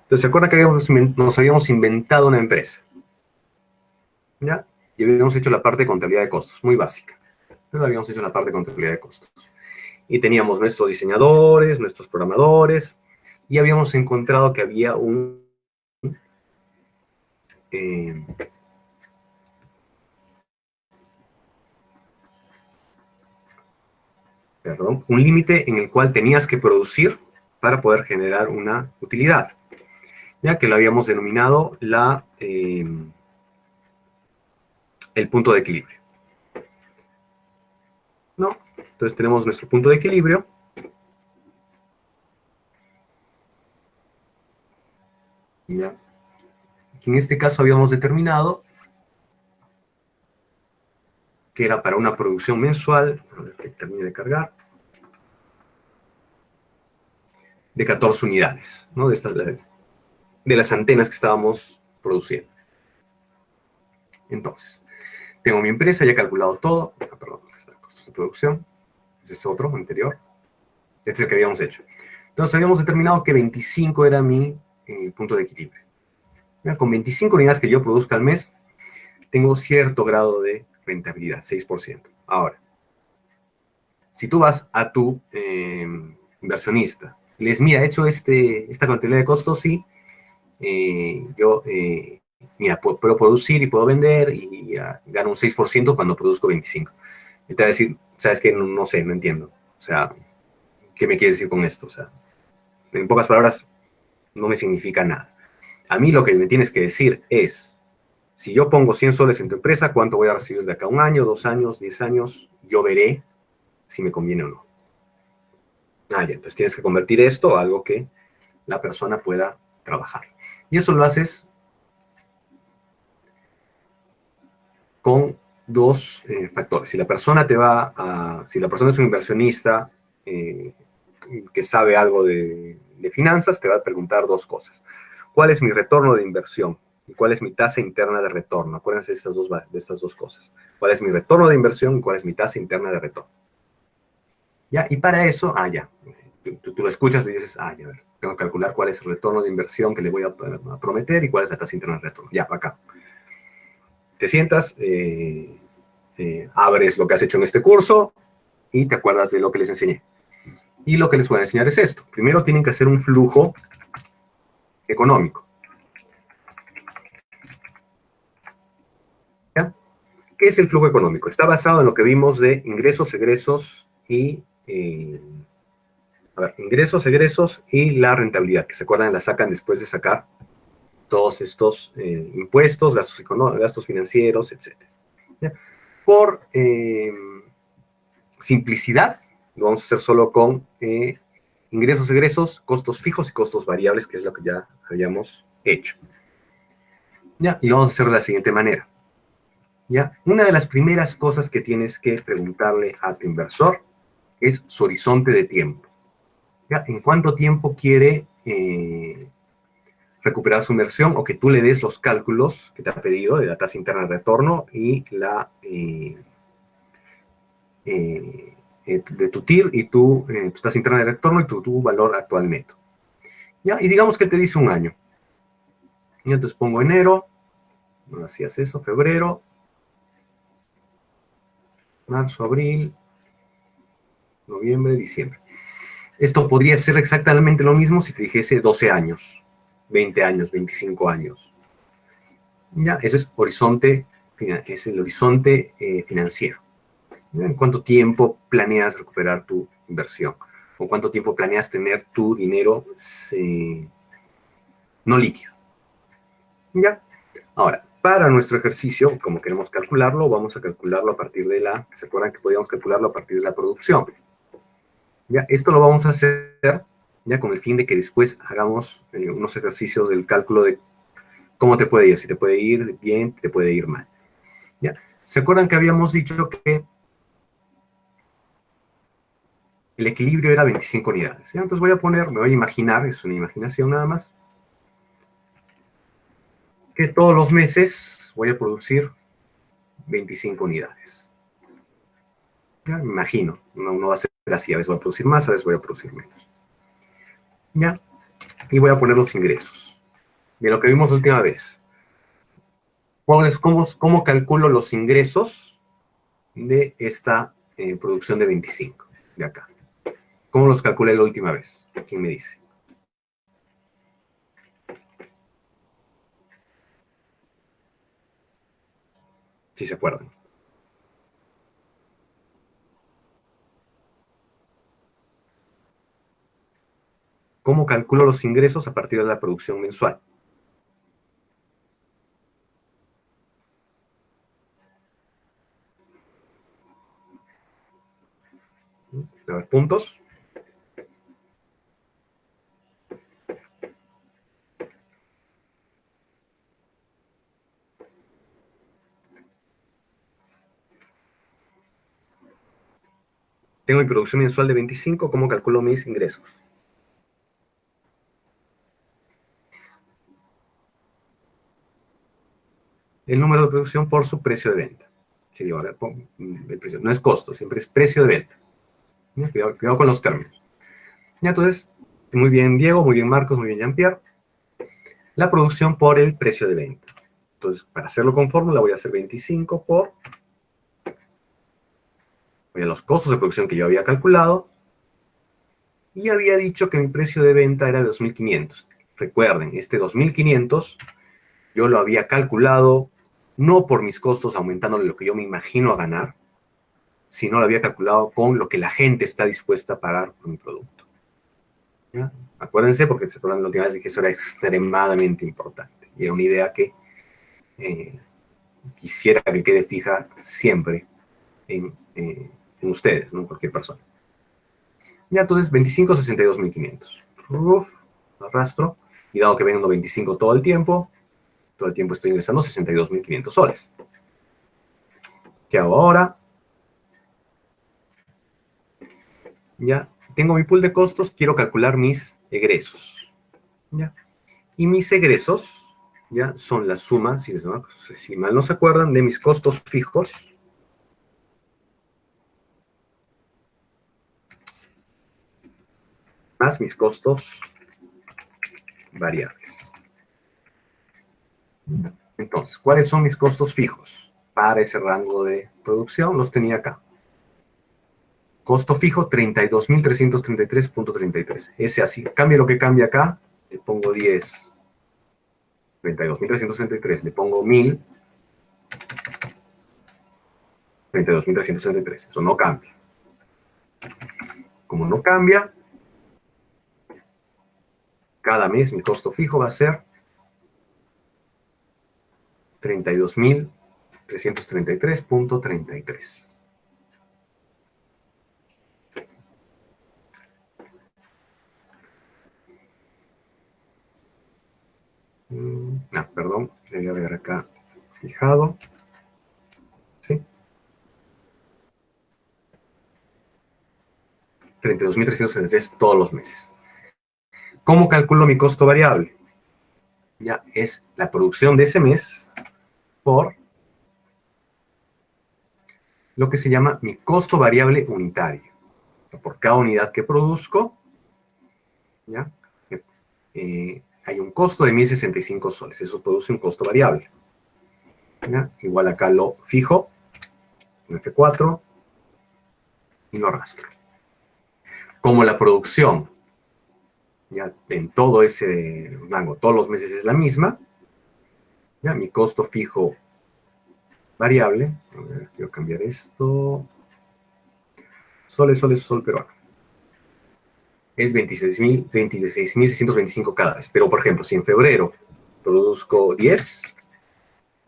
Entonces, ¿se acuerdan que nos habíamos inventado una empresa? ¿Ya? Y habíamos hecho la parte de contabilidad de costos, muy básica. Pero habíamos hecho la parte de contabilidad de costos. Y teníamos nuestros diseñadores, nuestros programadores, y habíamos encontrado que había un límite en el cual tenías que producir para poder generar una utilidad, ya que lo habíamos denominado el punto de equilibrio. ¿No? Entonces tenemos nuestro punto de equilibrio. Ya. En este caso habíamos determinado que era para una producción mensual, a ver que termine de cargar, de 14 unidades, ¿no? De las antenas que estábamos produciendo. Entonces, tengo mi empresa, ya he calculado todo. Perdón, está el costo de producción. Ese es otro, anterior. Este es el que habíamos hecho. Entonces, habíamos determinado que 25 era mi punto de equilibrio. Mira, con 25 unidades que yo produzca al mes, tengo cierto grado de rentabilidad, 6%. Ahora, si tú vas a tu inversionista y les, mira, he hecho esta contabilidad de costos, sí, mira, puedo producir y puedo vender y gano un 6% cuando produzco 25. Y te va a decir, ¿sabes qué? No sé, no entiendo. O sea, ¿qué me quieres decir con esto? O sea, en pocas palabras, no me significa nada. A mí lo que me tienes que decir es, si yo pongo 100 soles en tu empresa, ¿cuánto voy a recibir de acá? 1 año, 2 años, 10 años. Yo veré si me conviene o no. Ya, entonces tienes que convertir esto a algo que la persona pueda trabajar. Y eso lo haces con dos factores. Si la persona es un inversionista que sabe algo de finanzas, te va a preguntar dos cosas. ¿Cuál es mi retorno de inversión? ¿Y cuál es mi tasa interna de retorno? Acuérdense de estas dos cosas. ¿Cuál es mi retorno de inversión y cuál es mi tasa interna de retorno? ¿Ya? Y para eso, tú lo escuchas y dices, ya, a ver, tengo que calcular cuál es el retorno de inversión que le voy a prometer y cuál es la tasa interna de retorno. Ya, acá. Te sientas, abres lo que has hecho en este curso y te acuerdas de lo que les enseñé. Y lo que les voy a enseñar es esto. Primero tienen que hacer un flujo económico. ¿Ya? ¿Qué es el flujo económico? Está basado en lo que vimos de ingresos, egresos y... ingresos, egresos y la rentabilidad, que se acuerdan, la sacan después de sacar todos estos impuestos, gastos financieros, etc. ¿Ya? Por simplicidad, lo vamos a hacer solo con ingresos, egresos, costos fijos y costos variables, que es lo que ya habíamos hecho. ¿Ya? Y lo vamos a hacer de la siguiente manera. ¿Ya? Una de las primeras cosas que tienes que preguntarle a tu inversor es su horizonte de tiempo. ¿Ya? ¿En cuánto tiempo quiere recuperar su inversión o que tú le des los cálculos que te ha pedido de la tasa interna de retorno y de tu TIR y tu tasa interna de retorno y tu valor actual neto? ¿Ya? Y digamos que te dice un año. Y entonces pongo enero, no hacías eso, febrero, marzo, abril, noviembre, diciembre. Esto podría ser exactamente lo mismo si te dijese 12 años, 20 años, 25 años. Ya, ese es el horizonte financiero. ¿Ya? ¿En cuánto tiempo planeas recuperar tu inversión? ¿O cuánto tiempo planeas tener tu dinero no líquido? ¿Ya? Ahora, para nuestro ejercicio, como queremos calcularlo, vamos a calcularlo a partir de ¿se acuerdan que podíamos calcularlo a partir de la producción? ¿Ya? Esto lo vamos a hacer ya con el fin de que después hagamos unos ejercicios del cálculo de cómo te puede ir, si te puede ir bien, te puede ir mal. ¿Ya? ¿Se acuerdan que habíamos dicho que el equilibrio era 25 unidades? ¿Ya? Entonces me voy a imaginar, es una imaginación nada más, que todos los meses voy a producir 25 unidades. ¿Ya? Me imagino, no va a ser así, a veces voy a producir más, a veces voy a producir menos. ¿Ya? Y voy a poner los ingresos. De lo que vimos la última vez. ¿Cómo calculo los ingresos de esta producción de 25 de acá? ¿Cómo los calculé la última vez? ¿Quién me dice? Si se acuerdan. ¿Cómo calculo los ingresos a partir de la producción mensual? A ver, puntos. Tengo mi producción mensual de 25, ¿cómo calculo mis ingresos? El número de producción por su precio de venta. Si digo, a ver, el precio, no es costo, siempre es precio de venta. Cuidado con los términos. Ya, entonces, muy bien Diego, muy bien Marcos, muy bien Jean-Pierre. La producción por el precio de venta. Entonces, para hacerlo con fórmula voy a hacer 25 por los costos de producción que yo había calculado y había dicho que mi precio de venta era de 2.500. Recuerden, este 2.500 yo lo había calculado no por mis costos aumentándole lo que yo me imagino a ganar, sino lo había calculado con lo que la gente está dispuesta a pagar por mi producto. ¿Ya? Acuérdense, porque se acuerdan la última vez que eso era extremadamente importante. Y era una idea que quisiera que quede fija siempre en ustedes, ¿no? Cualquier persona. Ya, entonces, 25, 62.500. Arrastro. Y dado que vendo 25 todo el tiempo estoy ingresando 62.500 soles. ¿Qué hago ahora? Ya, tengo mi pool de costos, quiero calcular mis egresos. ¿Ya? Y mis egresos, ya, son la suma, si mal no se acuerdan, de mis costos fijos más mis costos variables. Entonces, ¿cuáles son mis costos fijos para ese rango de producción? Los tenía acá. Costo fijo, 32.333.33. Ese así. Cambie lo que cambie acá. Le pongo 10. 32.333. Le pongo 1.000. 32.333. Eso no cambia. Como no cambia, cada mes mi costo fijo va a ser 32.333.33. Perdón, debería haber acá fijado. ¿Sí? 32.333 todos los meses. ¿Cómo calculo mi costo variable? Ya es la producción de ese mes por lo que se llama mi costo variable unitario. O sea, por cada unidad que produzco, ¿ya? Hay un costo de 1.065 soles. Eso produce un costo variable. ¿Ya? Igual acá lo fijo, en F4, y lo arrastro. Como la producción, ya en todo ese rango, todos los meses es la misma, ya mi costo fijo variable, a ver, quiero cambiar esto, sol peruano, es 26.625 cada vez. Pero, por ejemplo, si en febrero produzco 10,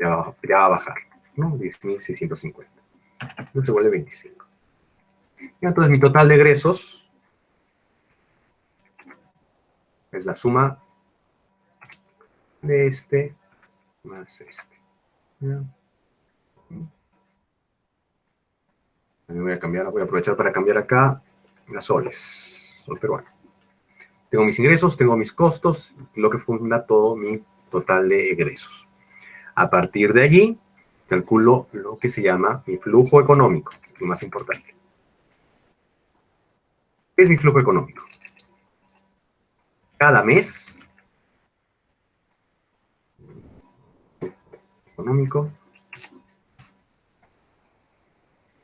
ya va a bajar, ¿no? 10.650. Entonces se vuelve 25. Y entonces mi total de egresos es la suma de este más este. ¿Ya? Voy a aprovechar para cambiar acá las soles, sol peruano. Tengo mis ingresos, tengo mis costos, lo que funda todo mi total de egresos. A partir de allí, calculo lo que se llama mi flujo económico, lo más importante. ¿Qué es mi flujo económico? Cada mes,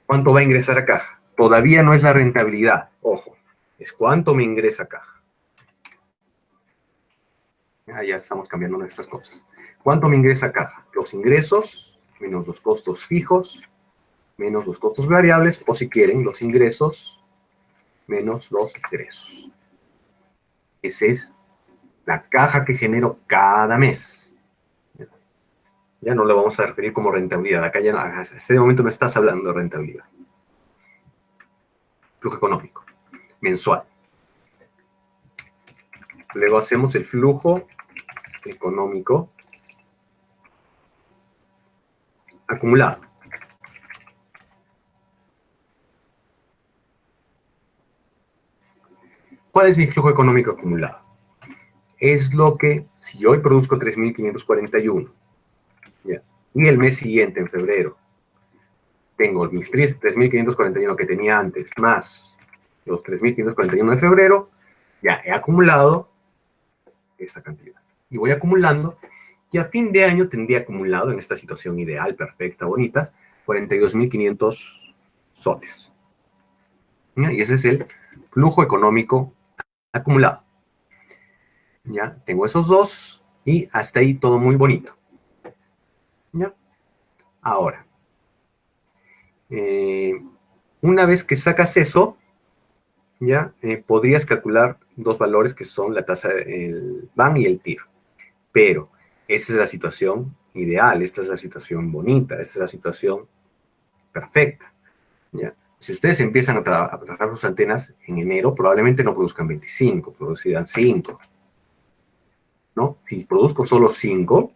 ¿cuánto va a ingresar a caja? Todavía no es la rentabilidad, ojo, es cuánto me ingresa a caja. Ya estamos cambiando nuestras cosas. ¿Cuánto me ingresa a caja? Los ingresos menos los costos fijos menos los costos variables, o si quieren, los ingresos menos los egresos. Esa es la caja que genero cada mes. Ya no lo vamos a referir como rentabilidad. Acá ya hasta este momento no estás hablando de rentabilidad. Flujo económico, mensual. Luego hacemos el flujo económico acumulado. ¿Cuál es mi flujo económico acumulado? Es lo que, si hoy produzco 3.541, ¿ya? Y el mes siguiente, en febrero, tengo mis 3.541 que tenía antes, más los 3.541 de febrero, ya he acumulado esta cantidad. Y voy acumulando, y a fin de año tendría acumulado, en esta situación ideal, perfecta, bonita, 42.500 soles. ¿Ya? Y ese es el flujo económico acumulado. ¿Ya? Tengo esos dos, y hasta ahí todo muy bonito. ¿Ya? Ahora, una vez que sacas eso, ya podrías calcular dos valores que son la tasa del BAN y el TIR. Pero esta es la situación ideal, esta es la situación bonita, esta es la situación perfecta. ¿Ya? Si ustedes empiezan a trabajar sus antenas en enero, probablemente no produzcan 25, producirán 5. ¿No? Si produzco solo 5,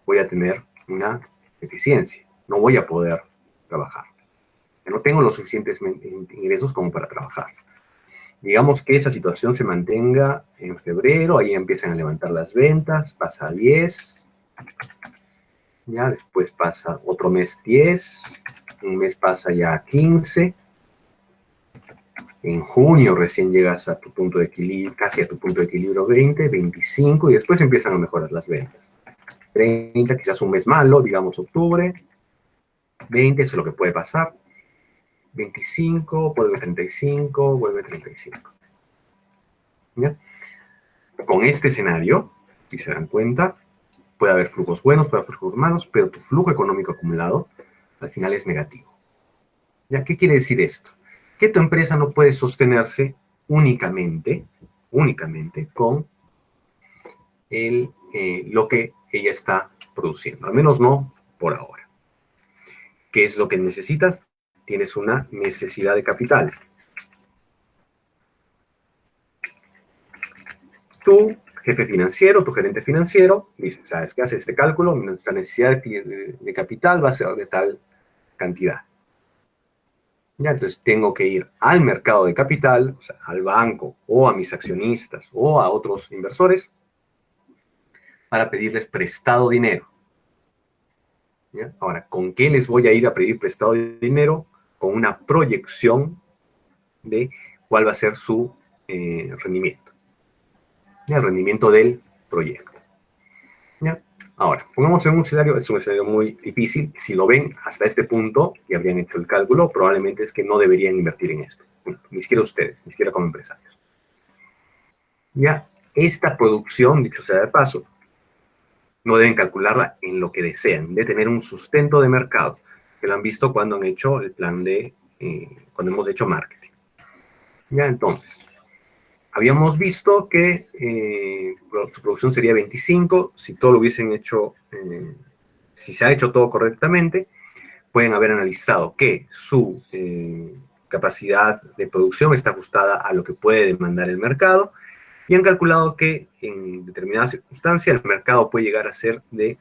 voy a tener una deficiencia. No voy a poder trabajar. No tengo los suficientes ingresos como para trabajar. Digamos que esa situación se mantenga en febrero, ahí empiezan a levantar las ventas, pasa a 10, ya después pasa otro mes 10, un mes pasa ya a 15, en junio recién llegas a tu punto de equilibrio, casi a tu punto de equilibrio 20, 25, y después empiezan a mejorar las ventas. 30, quizás un mes malo, digamos octubre, 20, eso es lo que puede pasar. 25, vuelve 35, vuelve 35. ¿Ya? Con este escenario, si se dan cuenta, puede haber flujos buenos, puede haber flujos malos, pero tu flujo económico acumulado al final es negativo. ¿Ya? ¿Qué quiere decir esto? Que tu empresa no puede sostenerse únicamente con lo que ella está produciendo, al menos no por ahora. ¿Qué es lo que necesitas? Tienes una necesidad de capital. Tu jefe financiero, tu gerente financiero, dice, ¿sabes qué? Hace este cálculo, nuestra necesidad de capital va a ser de tal cantidad. Ya, entonces tengo que ir al mercado de capital, o sea, al banco, o a mis accionistas, o a otros inversores, para pedirles prestado dinero. ¿Ya? Ahora, ¿con qué les voy a ir a pedir prestado dinero? Con una proyección de cuál va a ser su rendimiento. ¿Ya? El rendimiento del proyecto. ¿Ya? Ahora, pongamos en un escenario, es un escenario muy difícil. Si lo ven hasta este punto y habrían hecho el cálculo, probablemente es que no deberían invertir en esto. Ni siquiera ustedes, ni siquiera como empresarios. Ya, esta producción, dicho sea de paso, no deben calcularla en lo que desean, de tener un sustento de mercado, que lo han visto cuando han hecho el plan de, cuando hemos hecho marketing. Ya, entonces, habíamos visto que su producción sería 25, si todo lo hubiesen hecho, si se ha hecho todo correctamente, pueden haber analizado que su capacidad de producción está ajustada a lo que puede demandar el mercado, y han calculado que en determinadas circunstancias el mercado puede llegar a ser de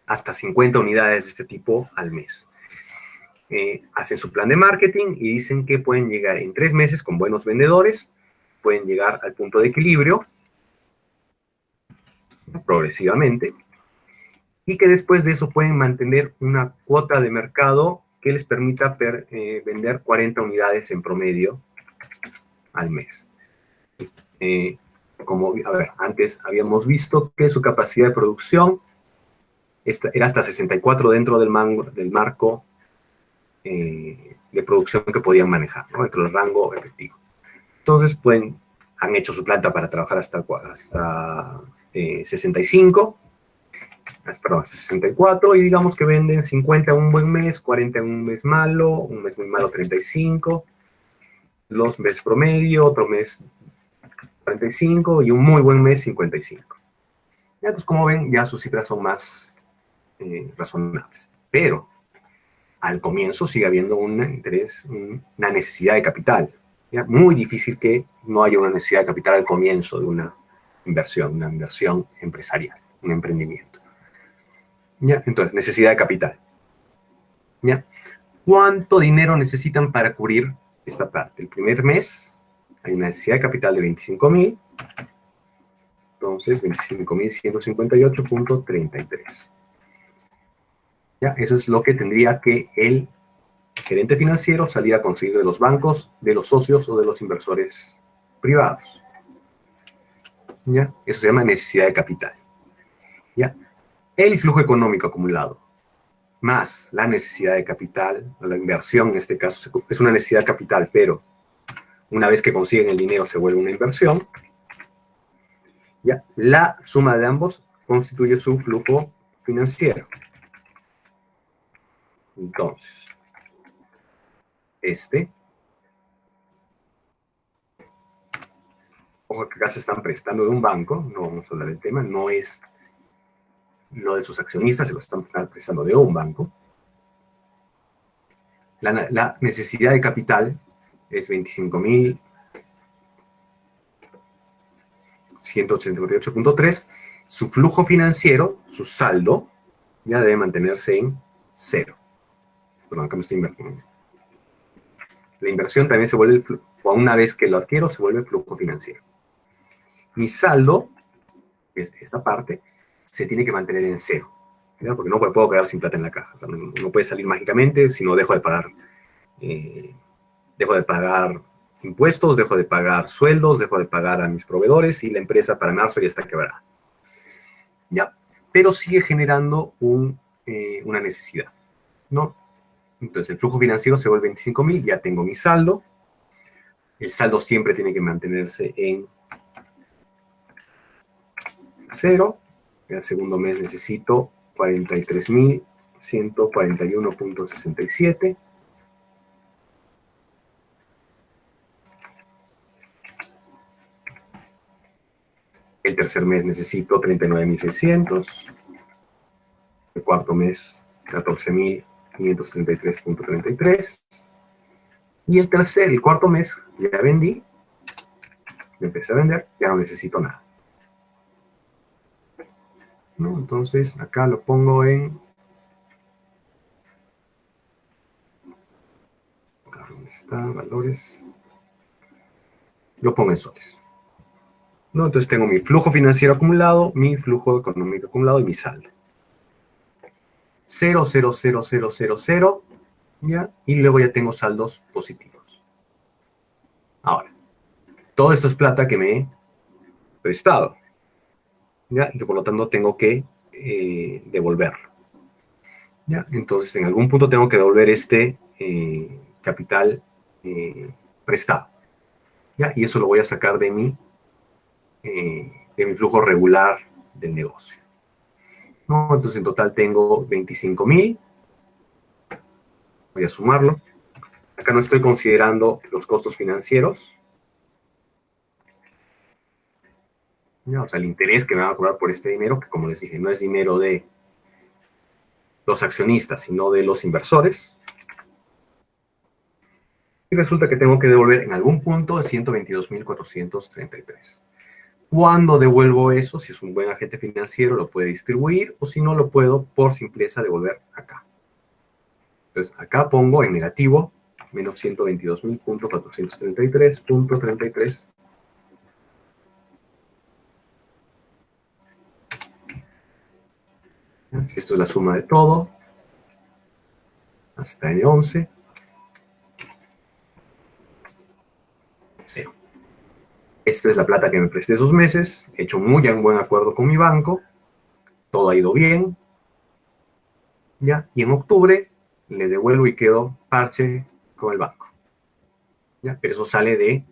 hasta 50 unidades de este tipo al mes. Hacen su plan de marketing y dicen que pueden llegar en 3 meses con buenos vendedores, pueden llegar al punto de equilibrio progresivamente, y que después de eso pueden mantener una cuota de mercado que les permita vender 40 unidades en promedio al mes. Antes habíamos visto que su capacidad de producción era hasta 64 dentro del marco de producción que podían manejar, ¿no? Dentro del rango efectivo. Entonces, han hecho su planta para trabajar hasta 65, perdón, 64, y digamos que venden 50 en un buen mes, 40 en un mes muy malo 35, los meses promedio, otro mes 45 y un muy buen mes 55. Ya, pues como ven, ya sus cifras son más razonables. Pero al comienzo sigue habiendo una necesidad de capital. ¿Ya? Muy difícil que no haya una necesidad de capital al comienzo de una inversión empresarial, un emprendimiento. ¿Ya? Entonces, necesidad de capital. ¿Ya? ¿Cuánto dinero necesitan para cubrir esta parte? El primer mes hay una necesidad de capital de 25,000. Entonces, 25,158.33. ¿Ya? Eso es lo que tendría que el gerente financiero salir a conseguir de los bancos, de los socios o de los inversores privados. ¿Ya? Eso se llama necesidad de capital. ¿Ya? El flujo económico acumulado más la necesidad de capital, la inversión en este caso es una necesidad de capital, pero una vez que consiguen el dinero se vuelve una inversión. ¿Ya? La suma de ambos constituye su flujo financiero. Entonces, ojo que acá se están prestando de un banco, no vamos a hablar del tema, no es lo de sus accionistas, se lo están prestando de un banco. La necesidad de capital es 25,188.3. Su flujo financiero, su saldo, ya debe mantenerse en 0. Perdón, acá me estoy invirtiendo. La inversión también se vuelve, o una vez que lo adquiero, se vuelve flujo financiero. Mi saldo, que es esta parte, se tiene que mantener en 0. ¿Ya? Porque no puedo quedar sin plata en la caja. O sea, no puede salir mágicamente si no dejo de pagar impuestos, dejo de pagar sueldos, dejo de pagar a mis proveedores y la empresa para marzo ya está quebrada. ¿Ya? Pero sigue generando una necesidad, ¿no? Entonces el flujo financiero se vuelve 25,000, ya tengo mi saldo. El saldo siempre tiene que mantenerse en 0. El segundo mes necesito 43,141.67. El tercer mes necesito 39,600. cuarto mes, 14.533.33. Y el cuarto mes, ya vendí, me empecé a vender, ya no necesito nada, ¿no? Entonces, acá lo pongo en... ¿Dónde está? Valores. Lo pongo en soles, ¿no? Entonces tengo mi flujo financiero acumulado, mi flujo económico acumulado y mi saldo. 0, 0, 0, 0, 0, 0, ¿ya? Y luego ya tengo saldos positivos. Ahora, todo esto es plata que me he prestado, ¿ya? Y que por lo tanto tengo que devolverlo, ¿ya? Entonces, en algún punto tengo que devolver este capital prestado, ¿ya? Y eso lo voy a sacar de mi flujo regular del negocio, ¿no? Entonces, en total tengo 25.000. Voy a sumarlo. Acá no estoy considerando los costos financieros, ¿ya? O sea, el interés que me van a cobrar por este dinero, que como les dije, no es dinero de los accionistas, sino de los inversores. Y resulta que tengo que devolver en algún punto 122.433. Cuando devuelvo eso, si es un buen agente financiero, lo puede distribuir, o si no, lo puedo por simpleza devolver acá. Entonces, acá pongo en negativo menos 122.433.33. Esto es la suma de todo, hasta N11. 0. Esta es la plata que me presté esos meses. He hecho muy buen acuerdo con mi banco. Todo ha ido bien. ¿Ya? Y en octubre le devuelvo y quedo parche con el banco, ¿ya? Pero eso sale de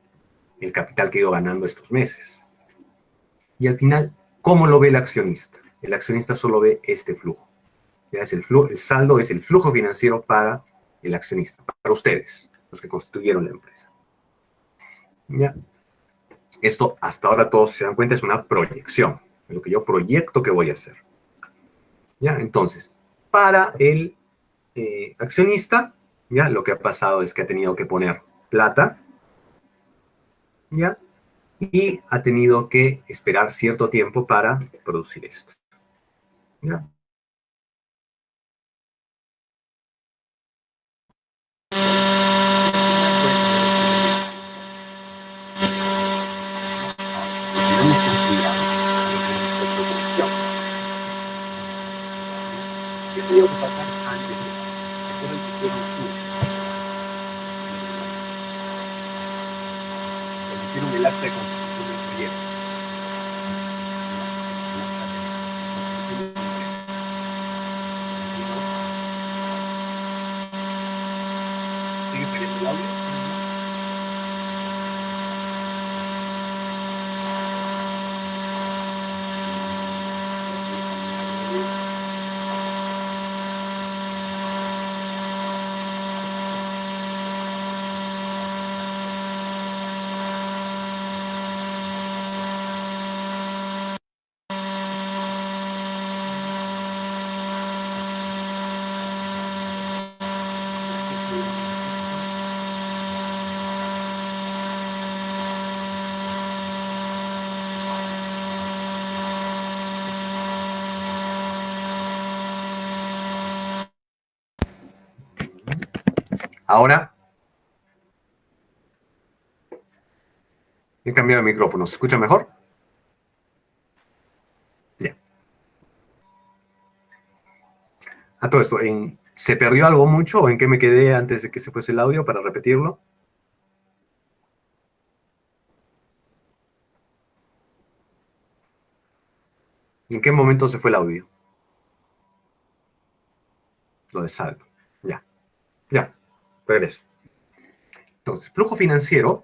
el capital que he ido ganando estos meses. Y al final, ¿cómo lo ve el accionista? El accionista solo ve este flujo. ¿Ya? El saldo es el flujo financiero para el accionista, para ustedes, los que constituyeron la empresa. ¿Ya? Esto, hasta ahora todos se dan cuenta, es una proyección, es lo que yo proyecto que voy a hacer. ¿Ya? Entonces, para el accionista, ¿ya? Lo que ha pasado es que ha tenido que poner plata, ¿ya? Y ha tenido que esperar cierto tiempo para producir esto, ¿ya? ¿Qué tenía que pasar antes de eso? Recuerden que hicieron el acta de constitución del proyecto. ¿Sigue saliendo el audio? Ahora he cambiado el micrófono. ¿Se escucha mejor? Ya. A todo esto, ¿se perdió algo mucho o en qué me quedé antes de que se fuese el audio para repetirlo? ¿En qué momento se fue el audio? Lo de saldo. Ya. Ya. Regreso. Entonces, flujo financiero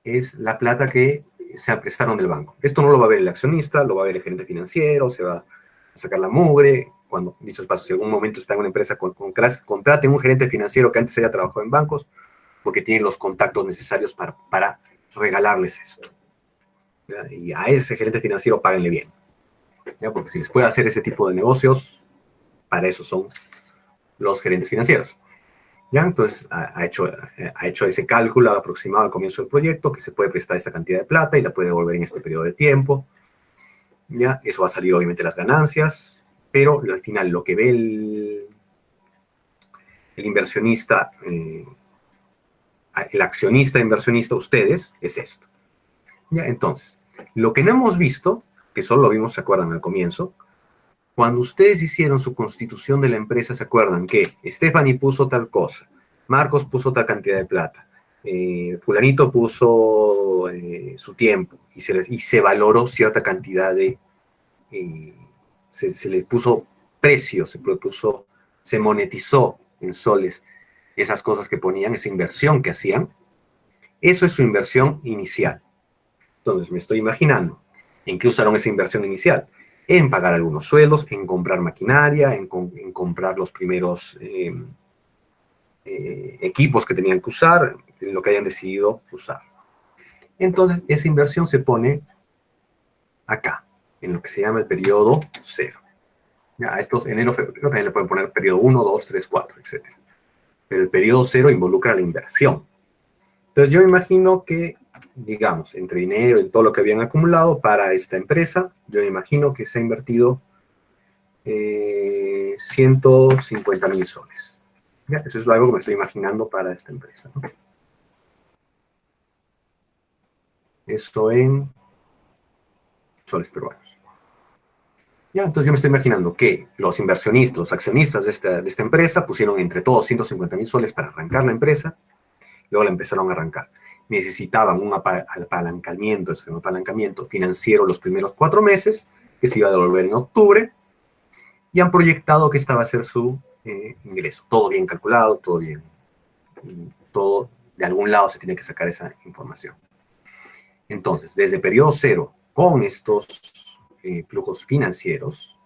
es la plata que se prestaron del banco. Esto no lo va a ver el accionista, lo va a ver el gerente financiero, se va a sacar la mugre. Cuando, dichos pasos, si en algún momento está en una empresa, contraten un gerente financiero que antes haya trabajado en bancos, porque tiene los contactos necesarios para regalarles esto, ¿ya? Y a ese gerente financiero páguenle bien. ¿ya? Porque si les puede hacer ese tipo de negocios, para eso son los gerentes financieros. ¿Ya? Entonces, ha hecho ese cálculo aproximado al comienzo del proyecto, que se puede prestar esta cantidad de plata y la puede devolver en este periodo de tiempo. ¿Ya? Eso va a salir, obviamente, las ganancias, pero al final lo que ve el inversionista, el accionista inversionista, ustedes, es esto. ¿Ya? Entonces, lo que no hemos visto, que solo lo vimos, ¿se acuerdan al comienzo? Cuando ustedes hicieron su constitución de la empresa, ¿se acuerdan que Stephanie puso tal cosa, Marcos puso tal cantidad de plata, fulanito puso su tiempo y se valoró cierta cantidad de... se le puso precio, se monetizó en soles esas cosas que ponían, esa inversión que hacían? Eso es su inversión inicial. Entonces me estoy imaginando en qué usaron esa inversión inicial. En pagar algunos sueldos, en comprar maquinaria, en comprar los primeros equipos que tenían que usar, en lo que hayan decidido usar. Entonces, esa inversión se pone acá, en lo que se llama el periodo 0. Ya, estos enero, febrero, también le pueden poner periodo 1, 2, 3, 4, etc. Pero el periodo 0 involucra la inversión. Entonces, yo me imagino que, digamos, entre dinero y todo lo que habían acumulado para esta empresa, yo me imagino que se ha invertido 150.000 soles. ¿Ya? Eso es algo que me estoy imaginando para esta empresa, ¿no? Esto en soles peruanos. ¿Ya? Entonces yo me estoy imaginando que los inversionistas, los accionistas de esta empresa pusieron entre todos 150.000 soles para arrancar la empresa, luego la empezaron a arrancar. Necesitaban un apalancamiento financiero los primeros 4 meses, que se iba a devolver en octubre, y han proyectado que esta va a ser su ingreso. Todo bien calculado, todo bien. Todo, de algún lado se tiene que sacar esa información. Entonces, desde periodo 0, con estos flujos financieros,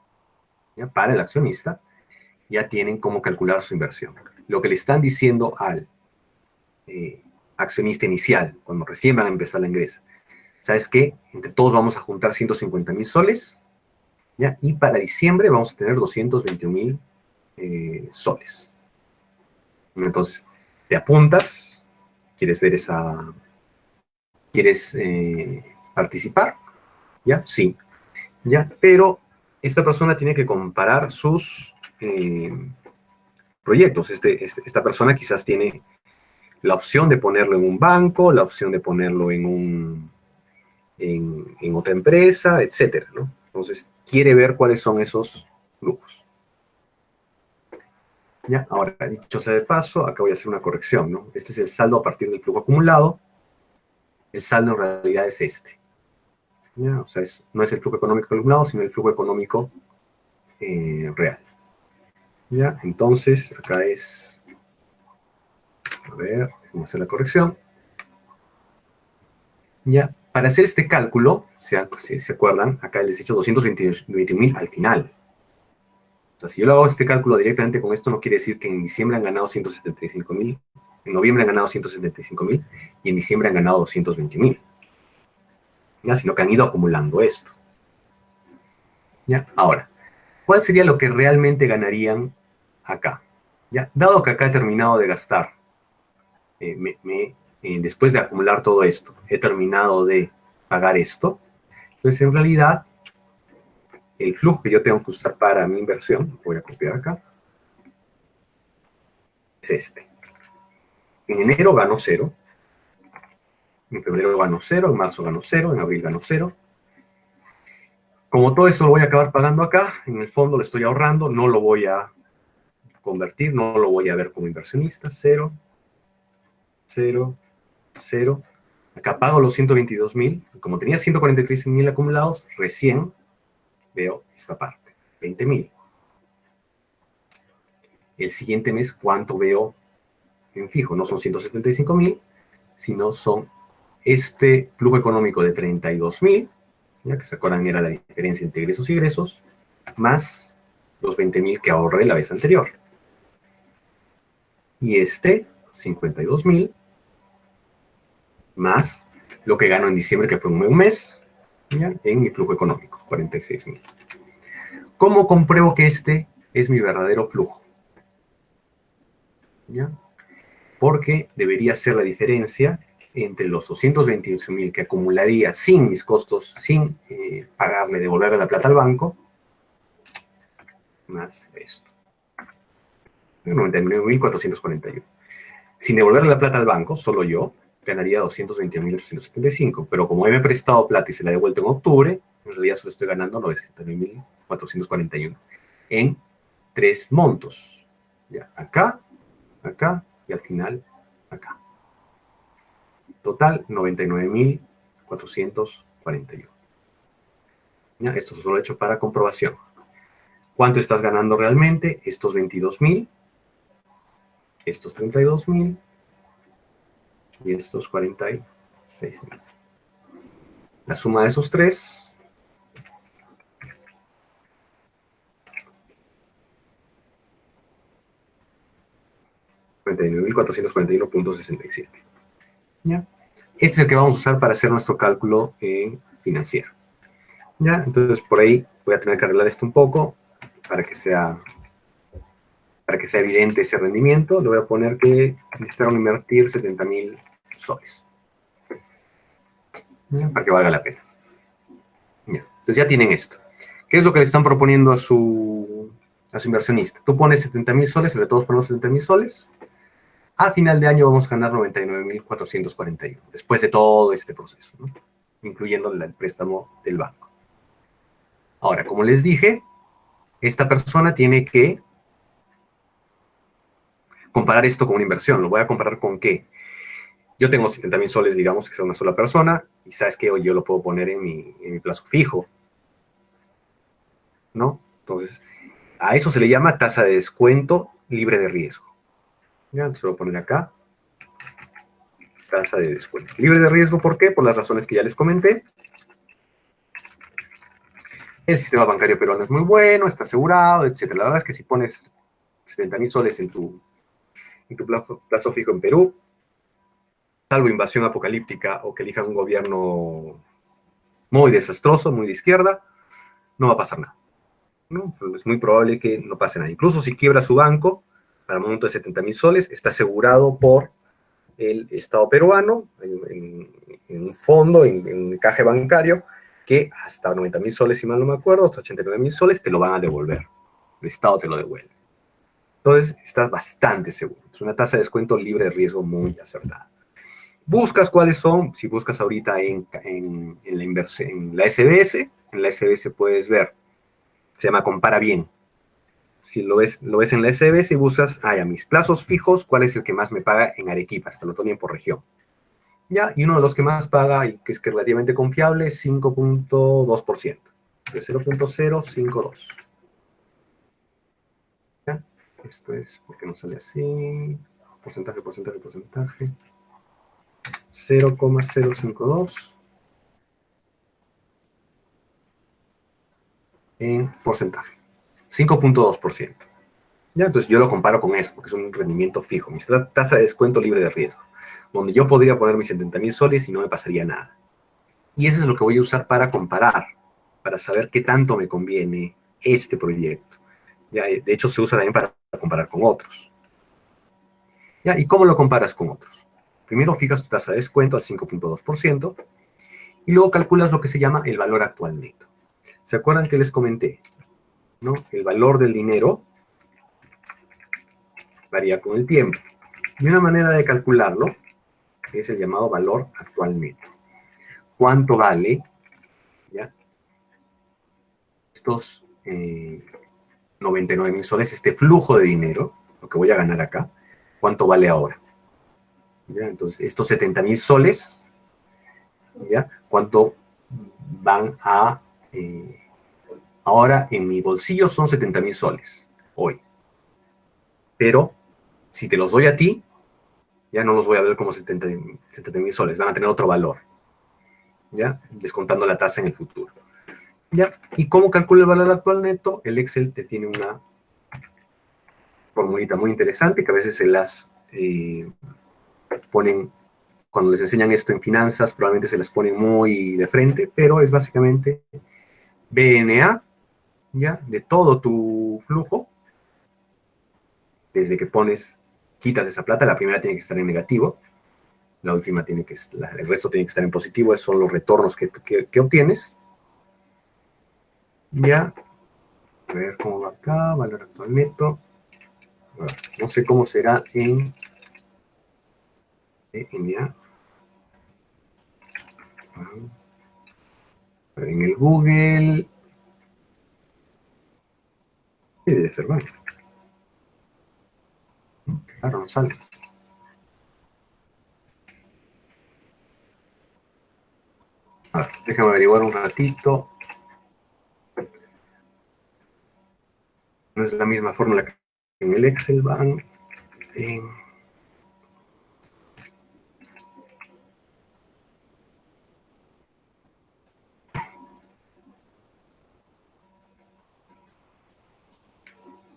¿ya? Para el accionista, ya tienen cómo calcular su inversión. Lo que le están diciendo al accionista inicial, cuando recién van a empezar la ingresa, ¿sabes qué? Entre todos vamos a juntar 150.000 soles, ¿ya? Y para diciembre vamos a tener 221.000 soles. Entonces, te apuntas, ¿quieres participar? ¿Ya? Sí. ¿Ya? Pero esta persona tiene que comparar sus proyectos. Esta persona quizás tiene la opción de ponerlo en un banco, la opción de ponerlo en otra empresa, etcétera, ¿no? Entonces, quiere ver cuáles son esos flujos. ¿Ya? Ahora, dicho sea de paso, acá voy a hacer una corrección, ¿no? Este es el saldo a partir del flujo acumulado. El saldo en realidad es este. ¿Ya? O sea, no es el flujo económico acumulado, sino el flujo económico real. ¿Ya? Entonces, acá es... A ver, vamos a hacer la corrección. ¿Ya? Para hacer este cálculo, si se acuerdan, acá les he dicho 221.000 al final. O sea, si yo lo hago este cálculo directamente con esto, no quiere decir que en diciembre han ganado 175.000, en noviembre han ganado 175.000 y en diciembre han ganado 220.000. ¿Ya? Sino que han ido acumulando esto. ¿Ya? Ahora, ¿cuál sería lo que realmente ganarían acá? ¿Ya? Dado que acá he terminado de gastar, después de acumular todo esto, he terminado de pagar esto, entonces en realidad el flujo que yo tengo que usar para mi inversión, voy a copiar acá, es este. En enero gano 0, en febrero gano 0, en marzo gano 0, en abril gano 0. Como todo esto lo voy a acabar pagando acá, en el fondo lo estoy ahorrando, no lo voy a convertir, no lo voy a ver como inversionista, 0, 0, 0. Acá pago los 122.000, como tenía 143.000 acumulados, recién veo esta parte, 20.000. El siguiente mes, ¿cuánto veo en fijo? No son 175.000, sino son este flujo económico de 32.000, ya que se acuerdan era la diferencia entre ingresos y egresos, más los 20.000 que ahorré la vez anterior. Y este, 52.000, más lo que gano en diciembre, que fue un mes, ¿ya? En mi flujo económico, 46.000. ¿Cómo compruebo que este es mi verdadero flujo? ¿Ya? Porque debería ser la diferencia entre los 228.000 que acumularía sin mis costos, sin pagarle, devolverle la plata al banco, más esto. 99.441. Sin devolverle la plata al banco, solo yo, ganaría 221.875. Pero como he prestado plata y se la he devuelto en octubre, en realidad solo estoy ganando 99.441 en 3 montos. Ya, acá, acá y al final acá. Total, 99.441. ¿Ya? Esto solo he hecho para comprobación. ¿Cuánto estás ganando realmente? Estos 22.000, estos 32.000 y estos 46.000. La suma de esos tres, 99.441.67. ¿Ya? Este es el que vamos a usar para hacer nuestro cálculo financiero. ¿Ya? Entonces, por ahí voy a tener que arreglar esto un poco para que sea evidente ese rendimiento. Le voy a poner que necesitaron invertir 70.000 soles. ¿Ya? Para que valga la pena. ¿Ya? Entonces ya tienen esto. ¿Qué es lo que le están proponiendo a su inversionista? Tú pones 70.000 soles, entre todos ponemos 70.000 soles. A final de año vamos a ganar 99.441, después de todo este proceso, ¿no? Incluyendo el préstamo del banco. Ahora, como les dije, esta persona tiene que comparar esto con una inversión. ¿Lo voy a comparar con qué? Yo tengo 70.000 soles, digamos, que sea una sola persona, y sabes que yo lo puedo poner en mi plazo fijo, ¿no? Entonces, a eso se le llama tasa de descuento libre de riesgo. ¿Ya? Entonces lo voy a poner acá. Tasa de descuento libre de riesgo, ¿por qué? Por las razones que ya les comenté. El sistema bancario peruano es muy bueno, está asegurado, etc. La verdad es que si pones 70.000 soles en tu plazo fijo en Perú, salvo invasión apocalíptica o que elijan un gobierno muy desastroso, muy de izquierda, no va a pasar nada, ¿no? Es muy probable que no pase nada. Incluso si quiebra su banco, para un monto de 70.000 soles, está asegurado por el Estado peruano, en un fondo, en un caje bancario, que hasta 90.000 soles, si mal no me acuerdo, hasta 89.000 soles, te lo van a devolver. El Estado te lo devuelve. Entonces, estás bastante seguro. Es una tasa de descuento libre de riesgo muy acertada. Buscas cuáles son, si buscas ahorita en la SBS, en la SBS puedes ver, se llama Compara Bien. Si lo ves en la SBS y buscas, a mis plazos fijos, ¿cuál es el que más me paga en Arequipa? Hasta lo ponen por región. ¿Ya? Y uno de los que más paga, y que es relativamente confiable, es 5.2%. De 0.052. ¿Ya? Esto es, ¿por qué no sale así? Porcentaje, porcentaje, porcentaje. 0.052 en porcentaje. 5.2%. ¿Ya? Entonces yo lo comparo con eso, porque es un rendimiento fijo. Mi tasa de descuento libre de riesgo, donde yo podría poner mis 70.000 soles y no me pasaría nada. Y eso es lo que voy a usar para comparar, para saber qué tanto me conviene este proyecto. ¿Ya? De hecho, se usa también para comparar con otros. ¿Ya? ¿Y cómo lo comparas con otros? Primero fijas tu tasa de descuento al 5.2% y luego calculas lo que se llama el valor actual neto. ¿Se acuerdan que les comenté? ¿No? El valor del dinero varía con el tiempo. Y una manera de calcularlo es el llamado valor actual neto. ¿Cuánto vale, ¿ya?, estos 99.000 soles, este flujo de dinero, lo que voy a ganar acá? ¿Cuánto vale ahora? ¿Ya? Entonces, estos 70.000 soles, ¿ya?, ¿cuánto van a... ahora en mi bolsillo son 70.000 soles, hoy. Pero, si te los doy a ti, ya no los voy a ver como 70.000 soles, van a tener otro valor, ¿ya? Descontando la tasa en el futuro. ¿Ya? ¿Y cómo calcula el valor actual neto? El Excel te tiene una formulita muy interesante que a veces se las ponen, cuando les enseñan esto en finanzas, probablemente se las ponen muy de frente, pero es básicamente BNA ¿ya? De todo tu flujo, desde que quitas esa plata, la primera tiene que estar en negativo, la última el resto tiene que estar en positivo, esos son los retornos que obtienes. Ya, a ver cómo va acá, valor actual neto. Bueno, no sé cómo será en ENA. En el Google, sí, debe ser bueno. Claro, no sale. A ver, déjame averiguar un ratito. No es la misma fórmula que en el Excel, van en...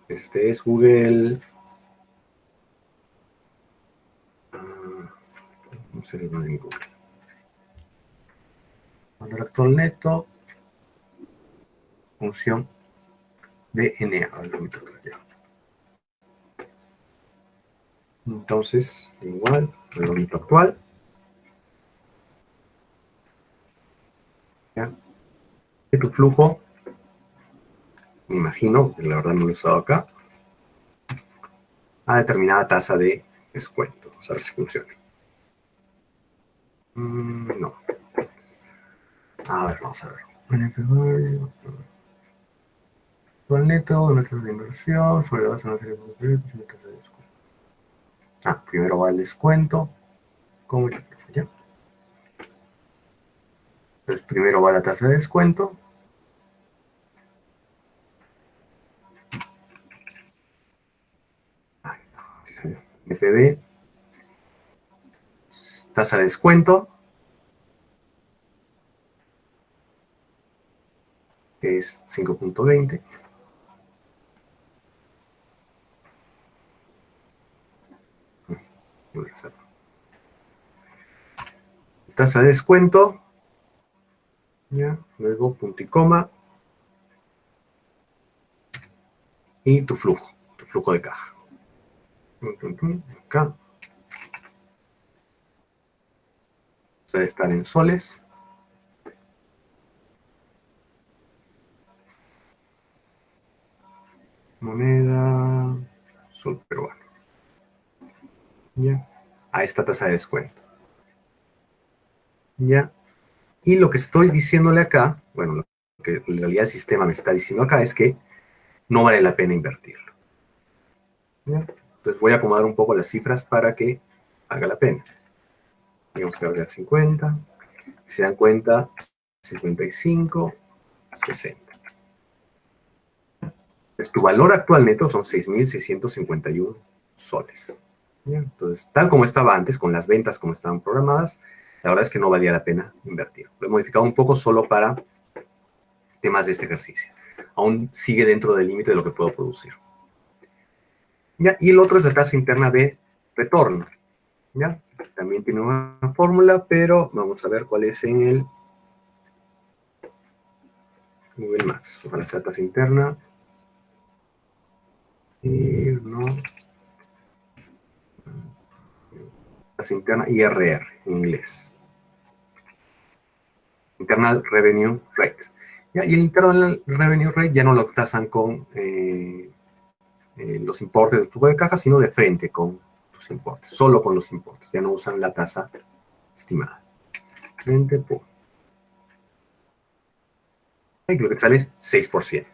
Este es Google. No sé, no en Google. Valor actual neto, función de NA. Entonces, igual, valor neto actual. ¿Ya? De tu flujo, me imagino, que la verdad no lo he usado acá, a determinada tasa de descuento. Vamos a ver si funciona. No. A ver, vamos a ver. Actual neto, métodos de inversión, sobre la base de una serie de proyectos y métodos de descuento. Primero va el descuento. ¿Cómo ya? Entonces, primero va la tasa de descuento. FB, tasa de descuento, que es 5.20. Tasa de descuento, ¿ya? Luego punto y coma, y tu flujo de caja. Acá. Debe estar en soles. Moneda, sol peruano. ¿Ya? A esta tasa de descuento. ¿Ya? Y lo que estoy diciéndole acá, bueno, lo que en realidad el sistema me está diciendo acá es que no vale la pena invertirlo. ¿Ya? Entonces voy a acomodar un poco las cifras para que valga la pena. Digamos que valga 50. Si se dan cuenta, 55, 60. Pues tu valor actual neto son 6.651 soles. ¿Ya? Entonces, tal como estaba antes, con las ventas como estaban programadas, la verdad es que no valía la pena invertir. Lo he modificado un poco solo para temas de este ejercicio. Aún sigue dentro del límite de lo que puedo producir. ¿Ya? Y el otro es la tasa interna de retorno. ¿Ya? También tiene una fórmula, pero vamos a ver cuál es en el Google Maps. Ojalá sea tasa interna. No. Tasa interna IRR en inglés. Internal Revenue Rate. ¿Ya? Y el Internal Revenue Rate ya no lo tasan con los importes del flujo de caja, sino de frente con tus importes, solo con los importes. Ya no usan la tasa estimada. Frente, pum. Y lo que sale es 6%.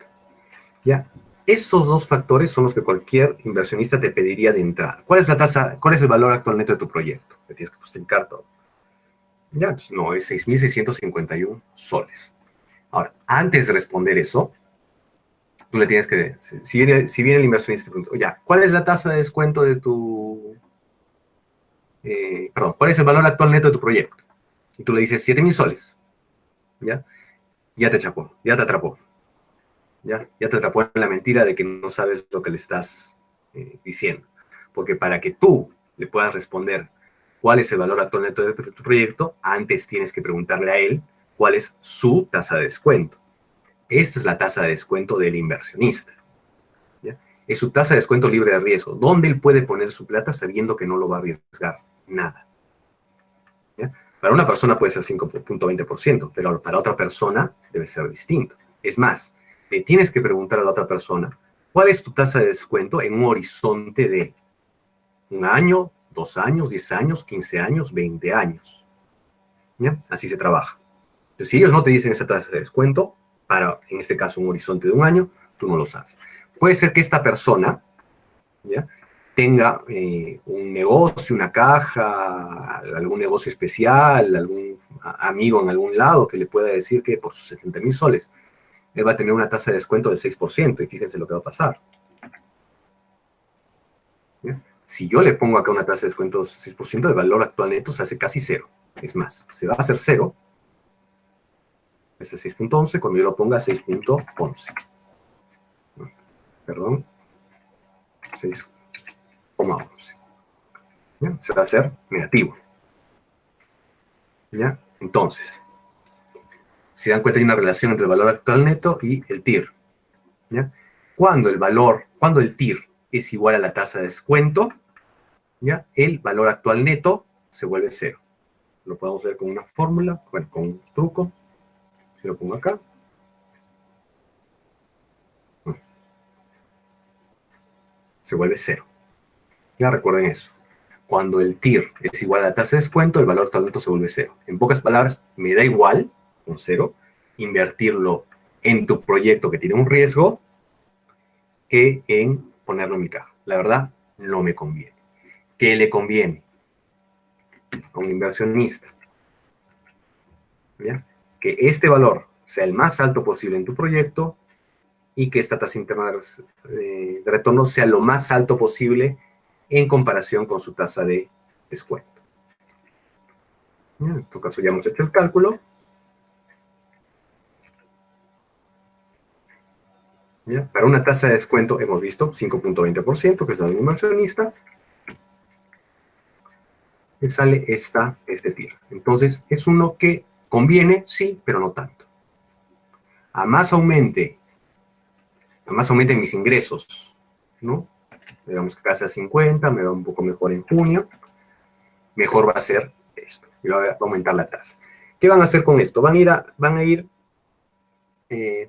¿Ya? Esos dos factores son los que cualquier inversionista te pediría de entrada. ¿Cuál es la tasa, cuál es el valor actual neto de tu proyecto? Te tienes que justificar todo. Ya, pues no, es 6.651 soles. Ahora, antes de responder eso, tú le tienes que, si viene el inversionista y te pregunta, oye, ¿cuál es la tasa de descuento de perdón, cuál es el valor actual neto de tu proyecto? Y tú le dices 7.000 soles, ¿ya? Ya te chapó, ya te atrapó, ya te atrapó en la mentira de que no sabes lo que le estás diciendo. Porque para que tú le puedas responder cuál es el valor actual neto de tu proyecto, antes tienes que preguntarle a él cuál es su tasa de descuento. Esta es la tasa de descuento del inversionista. ¿Ya? Es su tasa de descuento libre de riesgo, donde él puede poner su plata sabiendo que no lo va a arriesgar nada. ¿Ya? Para una persona puede ser 5.20%, pero para otra persona debe ser distinto. Es más, le tienes que preguntar a la otra persona, ¿cuál es tu tasa de descuento en un horizonte de 1 año, 2 años, 10 años, 15 años, 20 años? ¿Ya? Así se trabaja. Entonces, si ellos no te dicen esa tasa de descuento, para, en este caso, un horizonte de 1 año, tú no lo sabes. Puede ser que esta persona, ¿ya?, tenga un negocio, una caja, algún negocio especial, algún amigo en algún lado que le pueda decir que por sus 70,000 soles, él va a tener una tasa de descuento del 6%, y fíjense lo que va a pasar. ¿Ya? Si yo le pongo acá una tasa de descuento del 6%, el valor actual neto se hace casi cero. Es más, se va a hacer cero. Este es 6.11, cuando yo lo ponga 6.11. Perdón. 6,11. ¿Ya? Se va a hacer negativo. ¿Ya? Entonces, si dan cuenta hay una relación entre el valor actual neto y el TIR. ¿Ya? Cuando el TIR es igual a la tasa de descuento, ¿ya?, el valor actual neto se vuelve cero. Lo podemos ver con una fórmula, bueno, con un truco. Si lo pongo acá. Se vuelve cero. Ya recuerden eso. Cuando el TIR es igual a la tasa de descuento, el valor actual neto se vuelve cero. En pocas palabras, me da igual, con cero, invertirlo en tu proyecto que tiene un riesgo que en ponerlo en mi caja. La verdad, no me conviene. ¿Qué le conviene a un inversionista? ¿Ya? Que este valor sea el más alto posible en tu proyecto y que esta tasa interna de retorno sea lo más alto posible en comparación con su tasa de descuento. ¿Ya? En este caso ya hemos hecho el cálculo. ¿Ya? Para una tasa de descuento hemos visto 5.20%, que es la de un inversionista, y sale este TIR. Entonces, es uno que conviene, sí, pero no tanto. A más aumenten mis ingresos, ¿no? Digamos que casi a 50, me va un poco mejor en junio, mejor va a ser esto, y va a aumentar la tasa. ¿Qué van a hacer con esto? Van a ir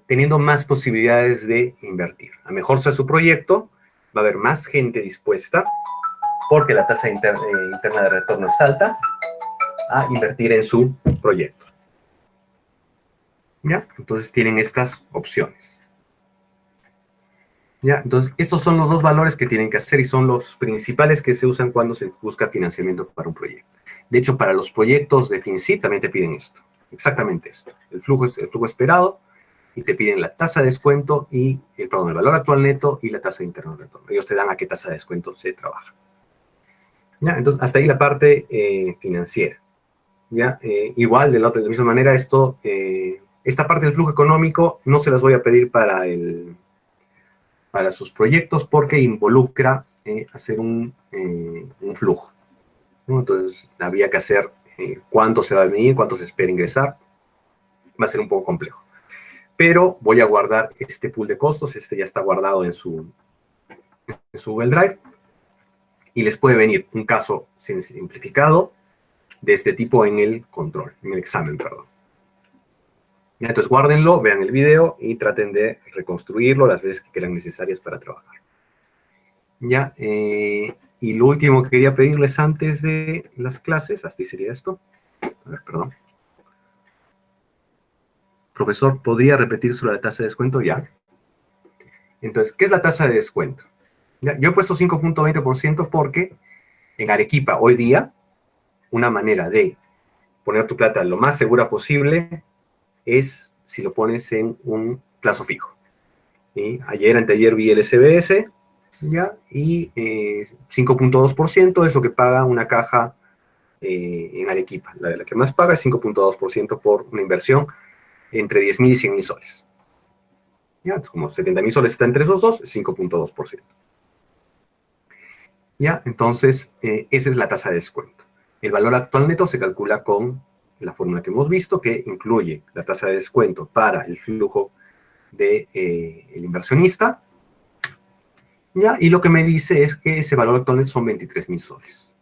teniendo más posibilidades de invertir. A mejor sea su proyecto, va a haber más gente dispuesta, porque la tasa interna de retorno es alta, a invertir en su proyecto. ¿Ya? Entonces tienen estas opciones. ¿Ya? Entonces, estos son los dos valores que tienen que hacer y son los principales que se usan cuando se busca financiamiento para un proyecto. De hecho, para los proyectos de FinCit también te piden esto, exactamente esto. El flujo esperado, y te piden la tasa de descuento y, el valor actual neto y la tasa interna de retorno. Ellos te dan a qué tasa de descuento se trabaja. ¿Ya? Entonces, hasta ahí la parte financiera. ¿Ya? Igual, de la misma manera, esta parte del flujo económico no se las voy a pedir para sus proyectos porque involucra hacer un flujo, ¿no? Entonces, habría que hacer cuánto se va a venir, cuánto se espera ingresar. Va a ser un poco complejo. Pero voy a guardar este pool de costos. Este ya está guardado en su Google Drive. Y les puede venir un caso simplificado de este tipo en el control, en el examen, perdón. Ya, entonces guárdenlo, vean el video y traten de reconstruirlo las veces que crean necesarias para trabajar. Ya, y lo último que quería pedirles antes de las clases, así sería esto. A ver, perdón. Profesor, ¿podría repetir sobre la tasa de descuento? Ya. Entonces, ¿qué es la tasa de descuento? Ya, yo he puesto 5.20% porque en Arequipa hoy día una manera de poner tu plata lo más segura posible es si lo pones en un plazo fijo. ¿Sí? Anteayer vi el SBS, ¿ya? Y 5.2% es lo que paga una caja en Arequipa. La que más paga es 5.2% por una inversión entre 10,000 y 100,000 soles. ¿Ya? Entonces, como 70,000 soles está entre esos dos, es 5.2%. ¿Ya? Entonces, esa es la tasa de descuento. El valor actual neto se calcula con la fórmula que hemos visto, que incluye la tasa de descuento para el flujo el inversionista, ¿ya? Y lo que me dice es que ese valor actual son 23.000 soles.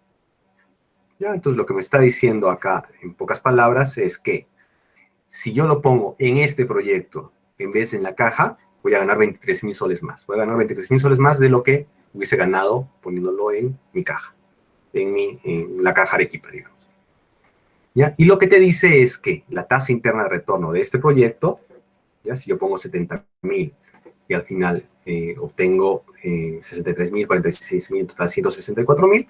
¿Ya? Entonces, lo que me está diciendo acá, en pocas palabras, es que si yo lo pongo en este proyecto en vez de en la caja, voy a ganar 23.000 soles más. Voy a ganar 23.000 soles más de lo que hubiese ganado poniéndolo en mi caja, en la caja Arequipa, digamos. ¿Ya? Y lo que te dice es que la tasa interna de retorno de este proyecto, ¿ya? Si yo pongo 70.000 y al final obtengo 63.000, 46.000, en total 164.000,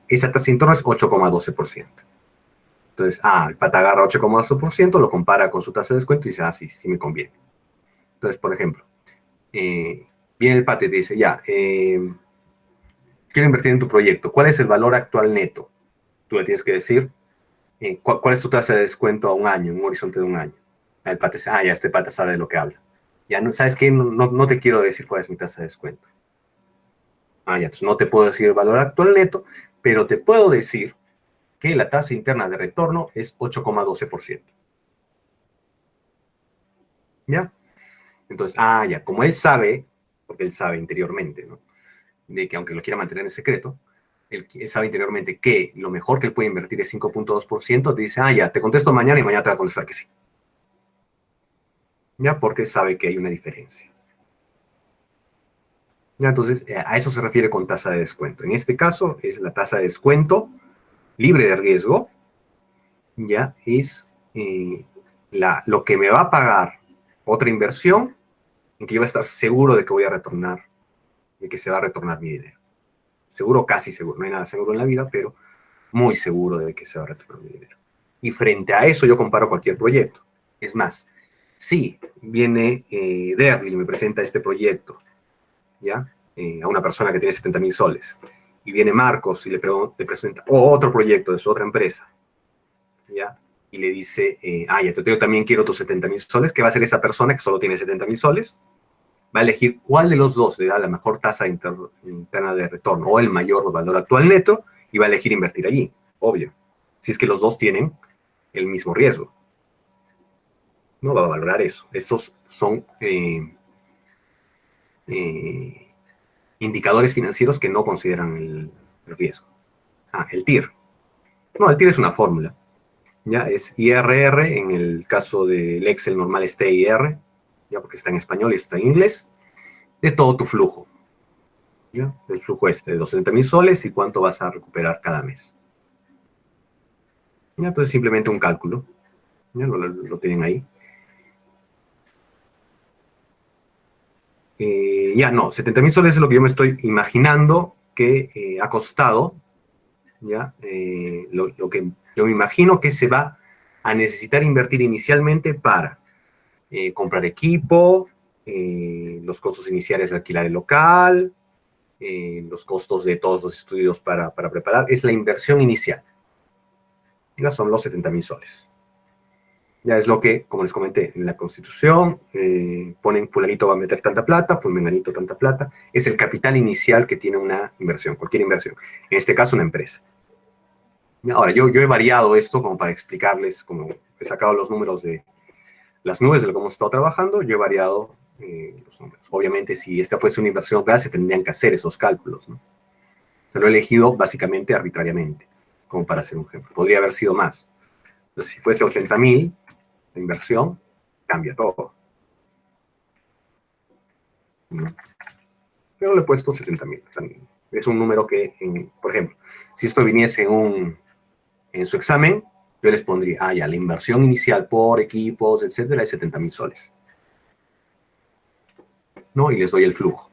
esa tasa interna es 8,12%. Entonces, el pata agarra 8,12%, lo compara con su tasa de descuento y dice, sí, sí me conviene. Entonces, por ejemplo, viene el pata y te dice, quiero invertir en tu proyecto. ¿Cuál es el valor actual neto? Tú le tienes que decir, ¿cuál es tu tasa de descuento a un año, en un horizonte de un año? El pata dice, ya este pata sabe de lo que habla. Ya, no, ¿sabes qué? No te quiero decir cuál es mi tasa de descuento. Entonces no te puedo decir el valor actual neto, pero te puedo decir que la tasa interna de retorno es 8,12%. ¿Ya? Entonces, como él sabe, porque él sabe interiormente, ¿no? De que aunque lo quiera mantener en secreto, él sabe interiormente que lo mejor que él puede invertir es 5,2%, te dice, te contesto mañana y mañana te va a contestar que sí. ¿Ya? Porque sabe que hay una diferencia. ¿Ya? Entonces, a eso se refiere con tasa de descuento. En este caso, es la tasa de descuento libre de riesgo, ¿ya? Es lo que me va a pagar otra inversión en que yo voy a estar seguro de que voy a retornar, de que se va a retornar mi dinero. Seguro, casi seguro. No hay nada seguro en la vida, pero muy seguro de que se va a retornar mi dinero. Y frente a eso yo comparo cualquier proyecto. Es más, si viene Derly y me presenta este proyecto, ¿ya? A una persona que tiene 70.000 soles, y viene Marcos y le presenta otro proyecto de su otra empresa, ¿ya? Y le dice, yo también quiero tus 70.000 soles, ¿qué va a hacer esa persona que solo tiene 70.000 soles? Va a elegir cuál de los dos le da la mejor tasa interna de retorno o el mayor valor actual neto y va a elegir invertir allí, obvio. Si es que los dos tienen el mismo riesgo. No va a valorar eso. Estos son indicadores financieros que no consideran el riesgo. El TIR. No, el TIR es una fórmula. Ya es IRR, en el caso del Excel normal es TIR, ya porque está en español y está en inglés, de todo tu flujo. ¿Ya? El flujo de los 70.000 soles y cuánto vas a recuperar cada mes. ¿Ya? Entonces simplemente un cálculo. ¿Ya? Lo tienen ahí. 70.000 soles es lo que yo me estoy imaginando que ha costado. ¿Ya? Lo que yo me imagino que se va a necesitar invertir inicialmente para comprar equipo, los costos iniciales de alquilar el local, los costos de todos los estudios para preparar. Es la inversión inicial. Ya son los 70.000 soles. Ya es lo que, como les comenté, en la Constitución ponen fulanito va a meter tanta plata, menganito tanta plata. Es el capital inicial que tiene una inversión, cualquier inversión. En este caso, una empresa. Ahora, yo he variado esto como para explicarles, como he sacado los números de las nubes de lo que hemos estado trabajando, yo he variado los números. Obviamente, si esta fuese una inversión real, se tendrían que hacer esos cálculos, ¿no? Se lo he elegido básicamente arbitrariamente, como para hacer un ejemplo. Podría haber sido más. Entonces, si fuese 80.000, la inversión cambia todo. ¿No? Pero le he puesto 70.000. O sea, es un número que, por ejemplo, si esto viniese en su examen, yo les pondría, la inversión inicial por equipos, etcétera, es 70.000 soles. ¿No? Y les doy el flujo.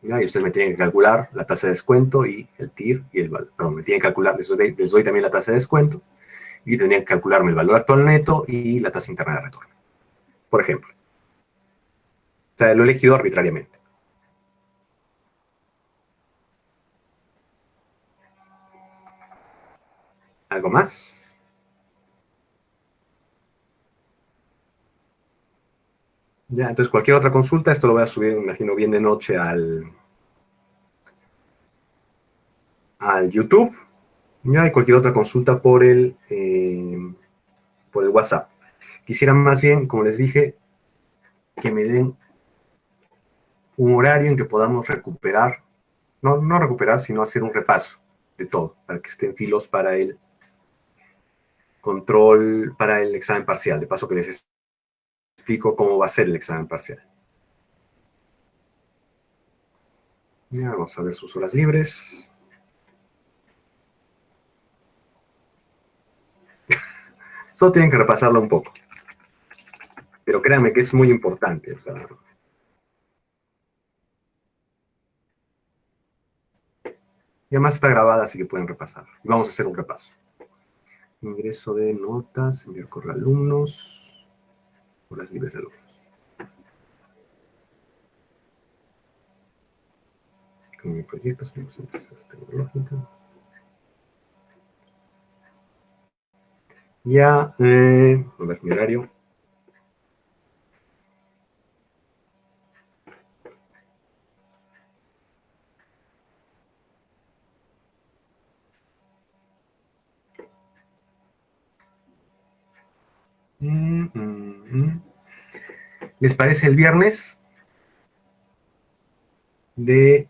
¿Ya? Y ustedes me tienen que calcular la tasa de descuento y el TIR y el valor. Perdón, me tienen que calcular, les doy también la tasa de descuento y tendrían que calcularme el valor actual neto y la tasa interna de retorno. Por ejemplo. O sea, lo he elegido arbitrariamente. ¿Algo más? Ya, entonces cualquier otra consulta, esto lo voy a subir, me imagino, bien de noche al YouTube. Ya, y cualquier otra consulta por el WhatsApp. Quisiera más bien, como les dije, que me den un horario en que podamos recuperar, no recuperar, sino hacer un repaso de todo, para que estén filos para el control, para el examen parcial. De paso que les explico cómo va a ser el examen parcial. Ya, vamos a ver sus horas libres. Solo tienen que repasarlo un poco. Pero créanme que es muy importante. O sea, y además está grabada, así que pueden repasar. Y vamos a hacer un repaso. Ingreso de notas, enviar correo a alumnos, horas libres de alumnos. Con mi proyecto, soluciones tecnológicas. Ya, a ver, mi horario. ¿Les parece el viernes? De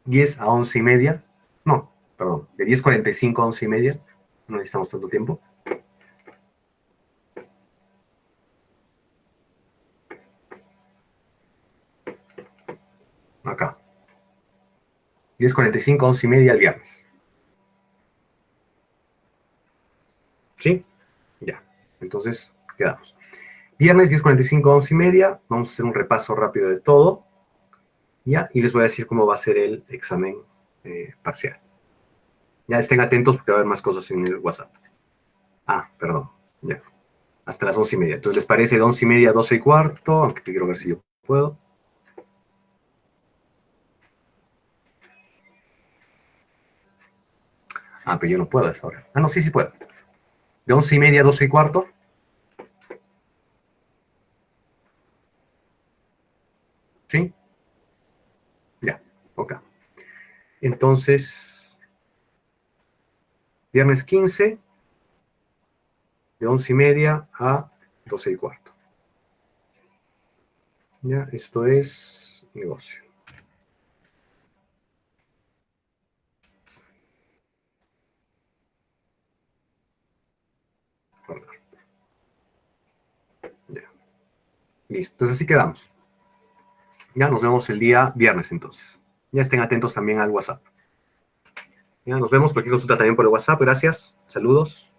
10 a 11:30. No, perdón, de 10:45 a 11:30. No necesitamos tanto tiempo. Acá. 10:45 a 11:30 el viernes. ¿Sí? Ya. Entonces, quedamos. Viernes 10:45 a 11:30. Vamos a hacer un repaso rápido de todo. Ya, y les voy a decir cómo va a ser el examen parcial. Ya estén atentos porque va a haber más cosas en el WhatsApp. Ah, perdón. Ya. Hasta las 11:30. Entonces, ¿les parece de 11:30 a 12:15? Aunque quiero ver si yo puedo. Ah, pero yo no puedo a esa hora. Ah, no, sí puedo. De 11:30 a 12:15. ¿Sí? Ya, ok. Entonces, viernes 15, de 11:30 a 12:15. Ya, esto es negocio. Ya. Listo, entonces así quedamos. Ya nos vemos el día viernes entonces. Ya estén atentos también al WhatsApp. Ya nos vemos, cualquier consulta también por el WhatsApp. Gracias, saludos.